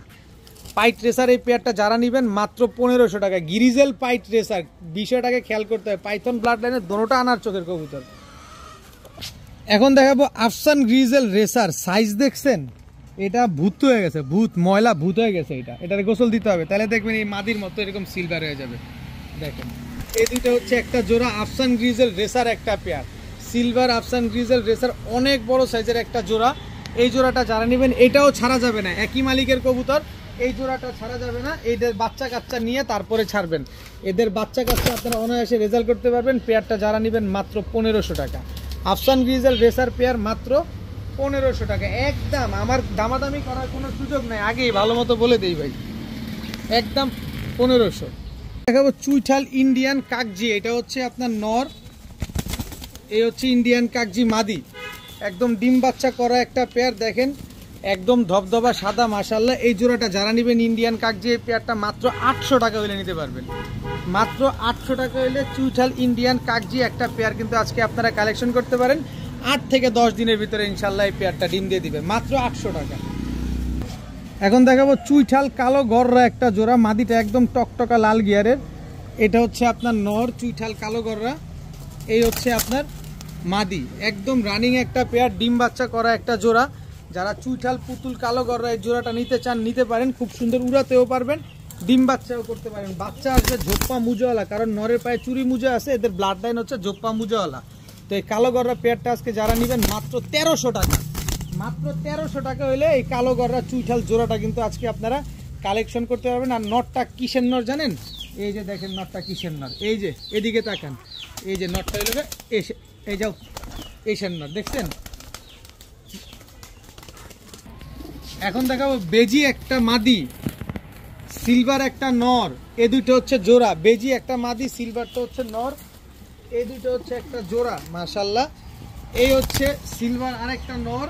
পাইট রেসার এই পেয়ারটা যারা নেবেন মাত্র 1500 টাকা। গ্রিজেল পাইট রেসার, বিষয়টাকে খেয়াল করতে হবে, পাইথন ব্লাড লাইনের দোনোটা আনার চোখের কবুতর। এখন দেখাবো আফসান গ্রিজেল রেসার, সাইজ দেখছেন, এটা ভূত হয়ে গেছে, ভূত ময়লা ভূত হয়ে গেছে। এটার গোসল দিতে হবে, তাহলে দেখবেন এই মাদির মতো এরকম সিলভার হয়ে যাবে। দেখেন এই দুইটা হচ্ছে একটা জোড়া আফসান গ্রিজেল রেসার একটা পেয়ার, সিলভার আফসান গ্রিজেল রেসার, অনেক বড় সাইজের একটা জোড়া। এই জোড়াটা যারা নেবেন এটাও ছাড়া যাবে না, একই মালিকের কবুতর, এই জোড়াটা ছাড়া যাবে না। এদের বাচ্চা কাচ্চা নিয়ে তারপরে ছাড়বেন, এদের বাচ্চা কাচ্চা আপনারা অনায়াসে রেজাল্ট করতে পারবেন। পেয়ারটা যারা নেবেন মাত্র 1500 টাকা। আফসান গ্রিজেল রেসার পেয়ার মাত্র 1500 টাকা, একদম। আমার দামাদামি করার কোনো সুযোগ নেই, আগেই ভালো মতো বলে দিই ভাই, একদম 1500। দেখাবো চুইঠাল ইন্ডিয়ান কাকজি, এটা হচ্ছে আপনার নর, এই হচ্ছে ইন্ডিয়ান কাকজি মাদি, একদম ডিম বাচ্চা করা একটা পেয়ার। দেখেন একদম ধবধবা সাদা মাশাআল্লাহ। এই জোড়াটা যারা নেবেন ইন্ডিয়ান কাকজি, এই পেয়ারটা মাত্র 800 টাকা হলে নিতে পারবেন। মাত্র 800 টাকা হলে চুইঠাল ইন্ডিয়ান কাকজি একটা পেয়ার কিন্তু আজকে আপনারা কালেকশন করতে পারেন। 8 থেকে 10 দিনের ভিতরে ইনশাল্লাহ এই পেয়ারটা ডিম দিয়ে দিবে, মাত্র 800 টাকা। এখন দেখাবো চুইঠাল কালো গররা একটা জোড়া, মাদিটা একদম টকটকা লাল গিয়ারের, এটা হচ্ছে আপনার নর চুইঠাল কালো গররা, এই হচ্ছে আপনার মাদি, একদম রানিং একটা পেয়ার, ডিম বাচ্চা করা একটা জোড়া। যারা চুইঠাল পুতুল কালো গররা এই জোড়াটা নিতে চান নিতে পারেন, খুব সুন্দর উড়াতেও পারবেন, ডিম বাচ্চাও করতে পারেন। বাচ্চা আসবে ঝোপ্পা মুজাওয়ালা, কারণ নরের পায়ে চুরি মুজা আছে, এদের ব্লাড লাইন হচ্ছে ঝোপ্পা মুজাওয়ালা। তো এই কালো গররা পেয়ারটা আজকে যারা নেবেন মাত্র 1300 টাকা, মাত্র 1300 টাকা হলে এই কালো গররা চুইঠাল জোড়াটা কিন্তু আজকে আপনারা কালেকশন করতে পারবেন। আর নটটা কিসের নর জানেন? এই যে দেখেন নটটা কিসের নর, এই যে এদিকে তাকান, এই যে নটটা হলো এই যাও এইসের নর, দেখছেন? এখন দেখাবো বেজি একটা মাদি, সিলভার একটা নর, এই দুটো হচ্ছে জোড়া। বেজি একটা মাদি, সিলভারটা হচ্ছে নর, এই দুটো হচ্ছে একটা জোড়া মাশাআল্লাহ। এই হচ্ছে সিলভার আর একটা নর,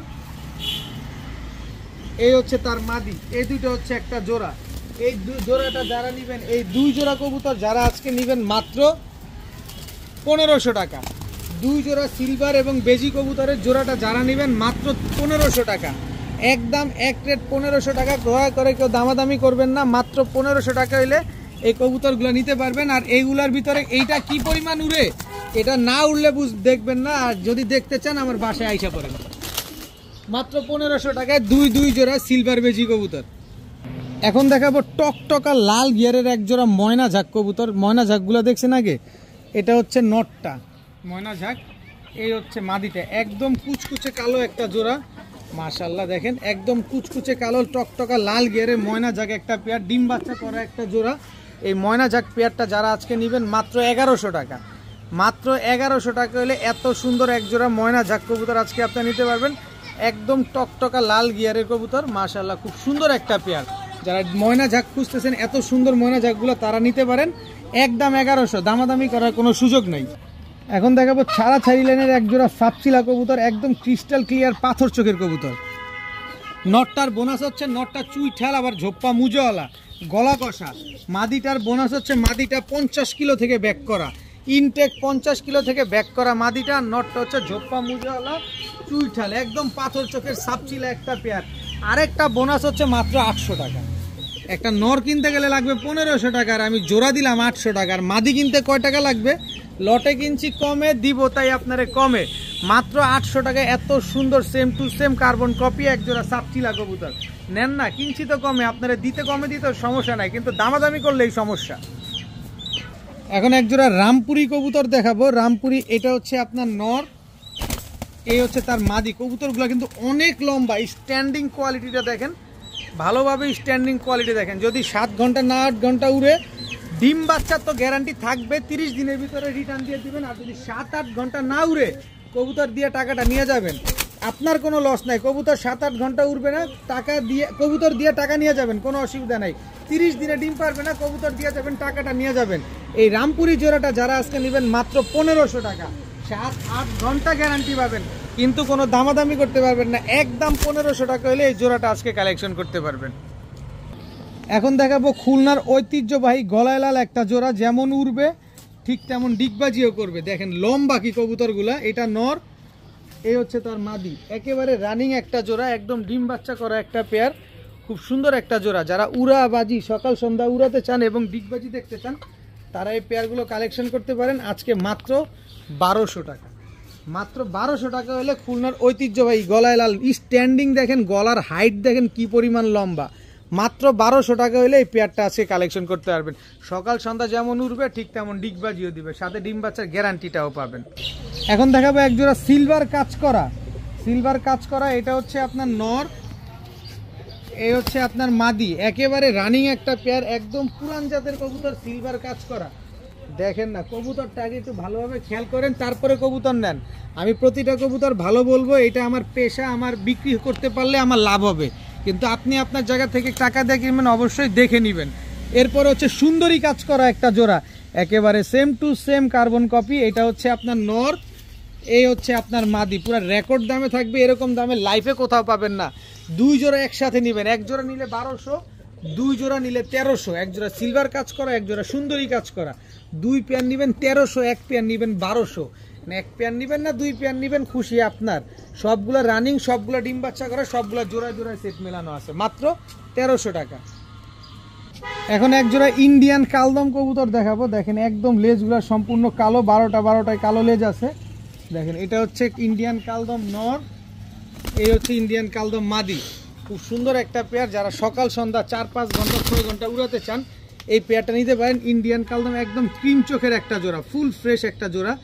এই হচ্ছে তার মাদি, এই দুটো হচ্ছে একটা জোড়া। এই জোড়াটা যারা নেবেন, এই দুই জোড়া কবুতর যারা আজকে নেবেন মাত্র 1500 টাকা। দুই জোড়া সিলভার এবং বেজি কবুতরের জোড়াটা যারা নেবেন মাত্র 1500 টাকা, একদম এক রেট 1500 টাকা। ক্রয় করে কেউ দামাদামি করবেন না, মাত্র 1500 টাকা হইলে এই কবুতরগুলো নিতে পারবেন। আর এইগুলার ভিতরে এইটা কি পরিমাণ উড়ে, এটা না উড়লে দেখবেন না, আর যদি দেখতে চান আমার বাসায় আইসা পড়েন। মাত্র 1500 টাকায় দুই জোড়া সিলভার বেজি কবুতর। এখন দেখাবো টকটকা লাল গিয়ারের এক জোড়া ময়না ঝাঁক কবুতর। ময়না ঝাঁকগুলো দেখছেন আগে, এটা হচ্ছে নটটা ময়না ঝাঁক, এই হচ্ছে মাদিটা, একদম কুচকুচে কালো একটা জোড়া মাশাআল্লাহ। দেখেন একদম কুচকুচে কালো টকটকা লাল গিয়ারের ময়না ঝাঁক একটা পেয়ার, ডিম বাচ্চা করা একটা জোড়া। এই ময়না ঝাঁক পেয়ারটা যারা আজকে নেবেন মাত্র 1100 টাকা, মাত্র 1100 টাকা হলে এত সুন্দর এক জোড়া ময়না ঝাঁক কবুতর আজকে আপনারা নিতে পারবেন। একদম টকটকা লাল গিয়ারের কবুতর মাশাআল্লাহ, খুব সুন্দর একটা পেয়ার। যারা ময়না ঝাঁক খুঁজতেছেন, এত সুন্দর ময়না ঝাঁকগুলো তারা নিতে পারেন, একদম 1100, দামাদামি করার কোনো সুযোগ নেই। এখন দেখাবো ছাড়া ছাড়ি লাইনের এক জোড়া সাপচিলা কবুতর, একদম ক্রিস্টাল ক্লিয়ার পাথর চোখের কবুতর। নটটার বোনাস হচ্ছে নটটা চুইঠাল আবার ঝোপ্পা মুজাওয়ালা, গলা কষা। মাদিটার বোনাস হচ্ছে মাদিটা 50 কিলো থেকে ব্যাক করা, ইনটেক 50 কিলো থেকে ব্যাক করা মাদিটা। নটটা হচ্ছে ঝোপ্পা মুজাওয়ালা চুইঠাল, একদম পাথর চোখের সাপচিলা একটা পেয়ার। আরেকটা বোনাস হচ্ছে মাত্র 800 টাকা। একটা নর কিনতে গেলে লাগবে 1500 টাকার, আমি জোড়া দিলাম 800 টাকার। মাদি কিনতে কয় টাকা লাগবে? লটে কিনছি কমে, দিব তাই আপনারে কমে, মাত্র 800 টাকায় এত সুন্দর same to same carbon copy এক জোড়া সাপচিলা কবুতর। নেন না, কিনছি তো কমে, আপনারা দিতে কমে দিতে সমস্যা নাই, কিন্তু দামাদামি করলেই সমস্যা। এখন এক জোড়া রামপুরি কবুতর দেখাবো। রামপুরি, এটা হচ্ছে আপনার নর, এই হচ্ছে তার মাদি। কবুতরগুলো কিন্তু অনেক লম্বা, স্ট্যান্ডিং কোয়ালিটিটা দেখেন, ভালোভাবে স্ট্যান্ডিং কোয়ালিটি দেখেন। যদি 7 ঘন্টা না 8 ঘন্টা উড়ে, ডিম বাচ্চার তো গ্যারান্টি থাকবে, 30 দিনের ভিতরে রিটার্ন দিয়ে দিবেন। আর যদি 7-8 ঘন্টা না উড়ে, কবুতর দিয়ে টাকাটা নিয়ে যাবেন, আপনার কোনো লস নাই। কবুতর 7-8 ঘন্টা উড়বে না, টাকা দিয়ে কবুতর দিয়ে টাকা নিয়ে যাবেন, কোনো অসুবিধা নাই। 30 দিনে ডিম পারবে না, কবুতর দিয়ে যাবেন, টাকাটা নিয়ে যাবেন। এই রামপুরি জোড়াটা যারা আজকে নেবেন মাত্র 1500 টাকা, 7-8 ঘন্টা গ্যারান্টি পাবেন, কিন্তু কোনো দামাদামি করতে পারবেন না, একদম 1500 টাকা হলে এই জোড়াটা আজকে কালেকশন করতে পারবেন। এখন দেখাবো খুলনার ঐতিহ্যবাহী গলায় লাল একটা জোড়া, যেমন উড়বে ঠিক তেমন ডিগবাজিও করবে। দেখেন লম্বা কি কবুতরগুলা, এটা নর, এই হচ্ছে তার মাদি, একেবারে রানিং একটা জোড়া, একদম ডিম বাচ্চা করা একটা পেয়ার, খুব সুন্দর একটা জোড়া। যারা উড়াবাজি সকাল সন্ধ্যা উড়াতে চান এবং ডিগবাজি দেখতে চান, তারা এই পেয়ারগুলো কালেকশন করতে পারেন আজকে মাত্র 1200 টাকা। মাত্র 1200 টাকা হলে খুলনার ঐতিহ্যবাহী গলায় লাল, স্ট্যান্ডিং দেখেন, গলার হাইট দেখেন কি পরিমাণ লম্বা, মাত্র 1200 টাকা হলে এই পেয়ারটা আজকে কালেকশন করতে পারবেন। সকাল সন্ধ্যা যেমন উড়বে ঠিক তেমন ডিগবাজিও দিবে, সাথে ডিম বাচ্চার গ্যারান্টিটাও পাবেন। এখন দেখাবো এক জোড়া সিলভার কাজ করা, সিলভার কাজ করা, এটা হচ্ছে আপনার নর, এই হচ্ছে আপনার মাদি, একেবারে রানিং একটা পেয়ার, একদম পুরান জাতের কবুতর, সিলভার কাজ করা। দেখেন না কবুতরটা আগে একটু ভালোভাবে খেয়াল করেন, তারপরে কবুতর নেন। আমি প্রতিটা কবুতর ভালো বলবো, এটা আমার পেশা, আমার বিক্রি করতে পারলে আমার লাভ হবে, কিন্তু আপনি আপনার জায়গা থেকে টাকা দিয়ে কিনবেন, অবশ্যই দেখে নেবেন। এরপরে হচ্ছে সুন্দরী কাজ করা একটা জোড়া, একেবারে same to same carbon copy. এটা হচ্ছে আপনার নর, এই হচ্ছে আপনার মাদি। পুরো রেকর্ড দামে থাকবে, এরকম দামে লাইফে কোথাও পাবেন না। 2 জোড়া একসাথে নেবেন, 1 জোড়া নিলে 1200, 2 জোড়া নিলে 1300। 1 জোড়া সিলভার কাজ করা, 1 জোড়া সুন্দরী কাজ করা। 2 পেয়ার নেবেন 1300, 1 পেয়ার নেবেন 1200। মানে 1 পেয়ার নেবেন না 2 পেয়ার নেবেন, খুশি আপনার। সবগুলো রানিং, সবগুলো ডিম বাচ্চা করা, সবগুলো জোড়ায় জোড়ায় সেট মেলানো আছে, মাত্র 1300 টাকা। এখন এক জোড়া ইন্ডিয়ান কালদম কবুতর দেখাবো। দেখেন একদম লেজগুলো সম্পূর্ণ কালো, 12টায় কালো লেজ আছে। দেখেন এটা হচ্ছে ইন্ডিয়ান কালদম নর, এই হচ্ছে ইন্ডিয়ান কালদম মাদি। খুব সুন্দর একটা পেয়ার, যারা সকাল সন্ধ্যা 4-5 ঘন্টা 6 ঘন্টা উড়াতে চান এই পেয়ারটা নিতে পারেন। ইন্ডিয়ান কালদম একদম ক্রিম চোখের একটা জোড়া, ফুল ফ্রেশ একটা জোড়া।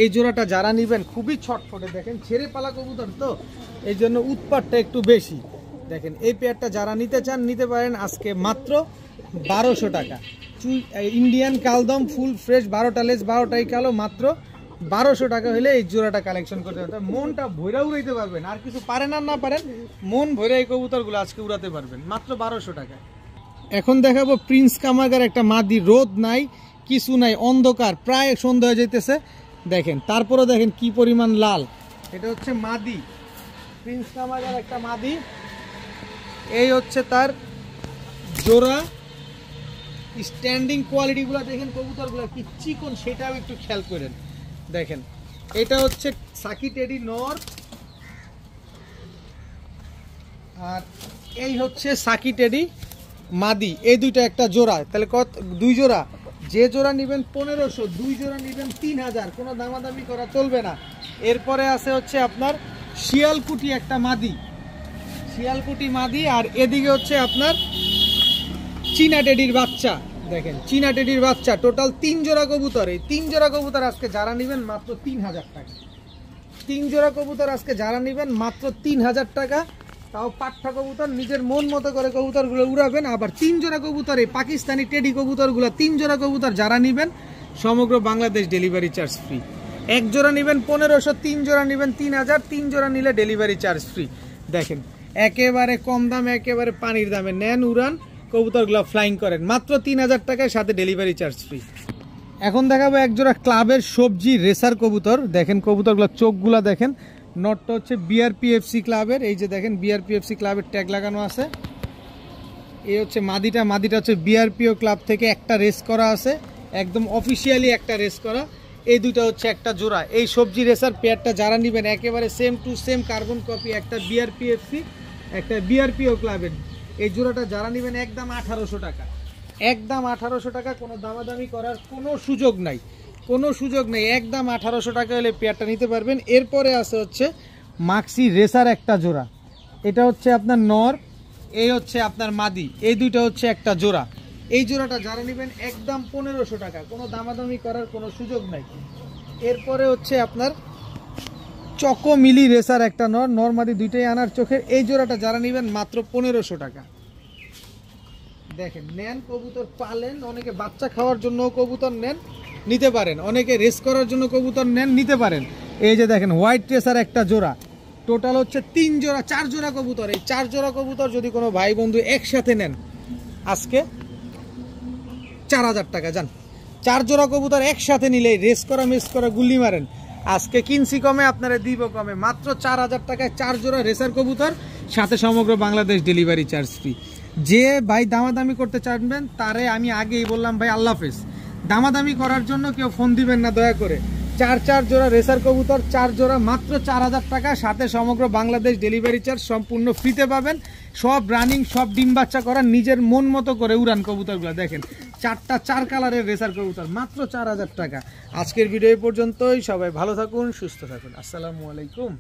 এই জোড়াটা যারা নেবেন খুবই ছটফটে, দেখেন ছেড়ে পালা কবুতর তো, এই জন্য উৎপাতটা একটু বেশি। দেখেন এই পেয়ারটা যারা নিতে চান নিতে পারেন আজকে মাত্র 1200 টাকা। ইন্ডিয়ান কালদম ফুল ফ্রেশ, 12টা লেজ 12টাই কালো, মাত্র 1200 টাকা হলে এই জোড়াটা কালেকশন করতে পারবেন। মনটা ভৈরা উড়াইতে পারবেন, আর কিছু পারেন আর না পারেন, মন ভৈরা এই কবুতরগুলো আজকে উড়াতে পারবেন মাত্র 1200 টাকা। এখন দেখাবো প্রিন্স কামাগার একটা মাদি, রোদ নাই কিছু নাই, অন্ধকার, প্রায় সন্ধ্যা হয়ে যেতেছে। দেখেন তারপরও দেখেন কি পরিমাণ লাল। এটা হচ্ছে মাদি, প্রিন্স কামাগার একটা মাদি। এই হচ্ছে তার জোড়া। স্ট্যান্ডিং কোয়ালিটিগুলো দেখেন, কবুতরগুলো কি চিকন সেটাও একটু খেয়াল করেন। দেখেন এটা হচ্ছে সাকি টেডি নর, আর এই হচ্ছে সাকি টেডি মাদি। এই দুইটা একটা জোড়া, তাহলে কত? 2 জোড়া। যে জোড়া নেবেন 1500, 2 জোড়া নেবেন 3000, কোনো দামাদামি করা চলবে না। এরপরে আছে হচ্ছে আপনার শিয়ালকুটি একটা মাদি, শিয়ালকুটি মাদি। আর এদিকে হচ্ছে আপনার চীনা টেডির বাচ্চা। দেখেন চীনা টেডির বাচ্চা, টোটাল 3 জোড়া কবুতর। এই 3 জোড়া কবুতর আজকে যারা নেবেন মাত্র 3000 টাকা। 3 জোড়া কবুতর আজকে যারা নেবেন মাত্র 3000 টাকা। তাও পাঠা কবুতর, নিজের মন মতো করে কবুতরগুলো উড়াবেন। আবার 3 জোড়া কবুতর, এই পাকিস্তানি টেডি কবুতরগুলো 3 জোড়া কবুতর যারা নেবেন সমগ্র বাংলাদেশ ডেলিভারি চার্জ ফ্রি। 1 জোড়া নেবেন 1500, 3 জোড়া নেবেন 3000, 3 জোড়া নিলে ডেলিভারি চার্জ ফ্রি। দেখেন একেবারে কম দামে, একেবারে পানির দামে নেন, উড়ান, কবুতরগুলো ফ্লাইং করেন মাত্র 3000 টাকায়, সাথে ডেলিভারি চার্জ ফ্রি। এখন দেখাবো এক জোড়া ক্লাবের সবজি রেসার কবুতর। দেখেন কবুতরগুলো চোখগুলা দেখেন, নটটা হচ্ছে বিআরপিএফসি ক্লাবের, এই যে দেখেন বিআরপিএফসি ক্লাবের ট্যাগ লাগানো আছে। এই হচ্ছে মাদিটা, মাদিটা হচ্ছে বিআরপিও ক্লাব থেকে একটা রেস করা আছে, একদম অফিসিয়ালি একটা রেস করা। এই দুইটা হচ্ছে একটা জোড়া। এই সবজি রেসার পেয়ারটা যারা নেবেন একেবারে same to same carbon copy, একটা বিআরপিএফসি একটা বিআরপিও ক্লাবের। এই জোড়াটা যারা নেবেন একদম 1800 টাকা, একদম 1800 টাকা, কোনো দামাদামি করার কোনো সুযোগ নাই, কোনো সুযোগ নেই, একদম 1800 টাকা হলে পেয়ারটা নিতে পারবেন। এরপরে আছে হচ্ছে মাক্সি রেসার একটা জোড়া, এটা হচ্ছে আপনার নর, এই হচ্ছে আপনার মাদি, এই দুইটা হচ্ছে একটা জোড়া। এই জোড়াটা যারা নেবেন একদম 1500 টাকা, কোনো দামাদামি করার কোনো সুযোগ নাই। এরপরে হচ্ছে আপনার চকো মিলি রেসার একটা নর, নর মাদি দুইটাই আনার চোখের। এই জোড়াটা যারা নেবেন মাত্র 1500 টাকা। দেখেন নেন কবুতর পালেন, অনেকে বাচ্চা খাওয়ার জন্য কবুতর নেন, নিতে পারেন, অনেকে রেস করার জন্য কবুতর নেন, নিতে পারেন। এই যে দেখেন হোয়াইট রেসার একটা জোড়া, টোটাল হচ্ছে 3 জোড়া, 4 জোড়া কবুতর। এই 4 জোড়া কবুতর যদি কোনো ভাই বন্ধু একসাথে নেন আজকে 4000 টাকা। যান 4 জোড়া কবুতর একসাথে নিলে রেস করা মিস করা গুল্লি মারেন, আজকে কিনছি কমে, আপনারা দিব কমে, মাত্র 4000 টাকায় 4 জোড়া রেসার কবুতর, সাথে সমগ্র বাংলাদেশ ডেলিভারি চার্জ ফ্রি। যে ভাই দামাদামি করতে চাইবেন তারে আমি আগেই বললাম ভাই আল্লাহ হাফেজ, দামাদামি করার জন্য কেউ ফোন দিবেন না দয়া করে। 4 জোড়া রেসার কবুতর, 4 জোড়া মাত্র 4000 টাকা, সাথে সমগ্র বাংলাদেশ ডেলিভারি চার্জ সম্পূর্ণ ফ্রিতে পাবেন। সব রানিং, সব ডিম বাচ্চা করা, নিজের মন মতো করে উড়ান কবুতরগুলো। দেখেন 4 কালারের রেসার কবুতর, মাত্র 4000 টাকা। আজকের ভিডিও এই পর্যন্তই, সবাই ভালো থাকুন, সুস্থ থাকুন, আসসালামু আলাইকুম।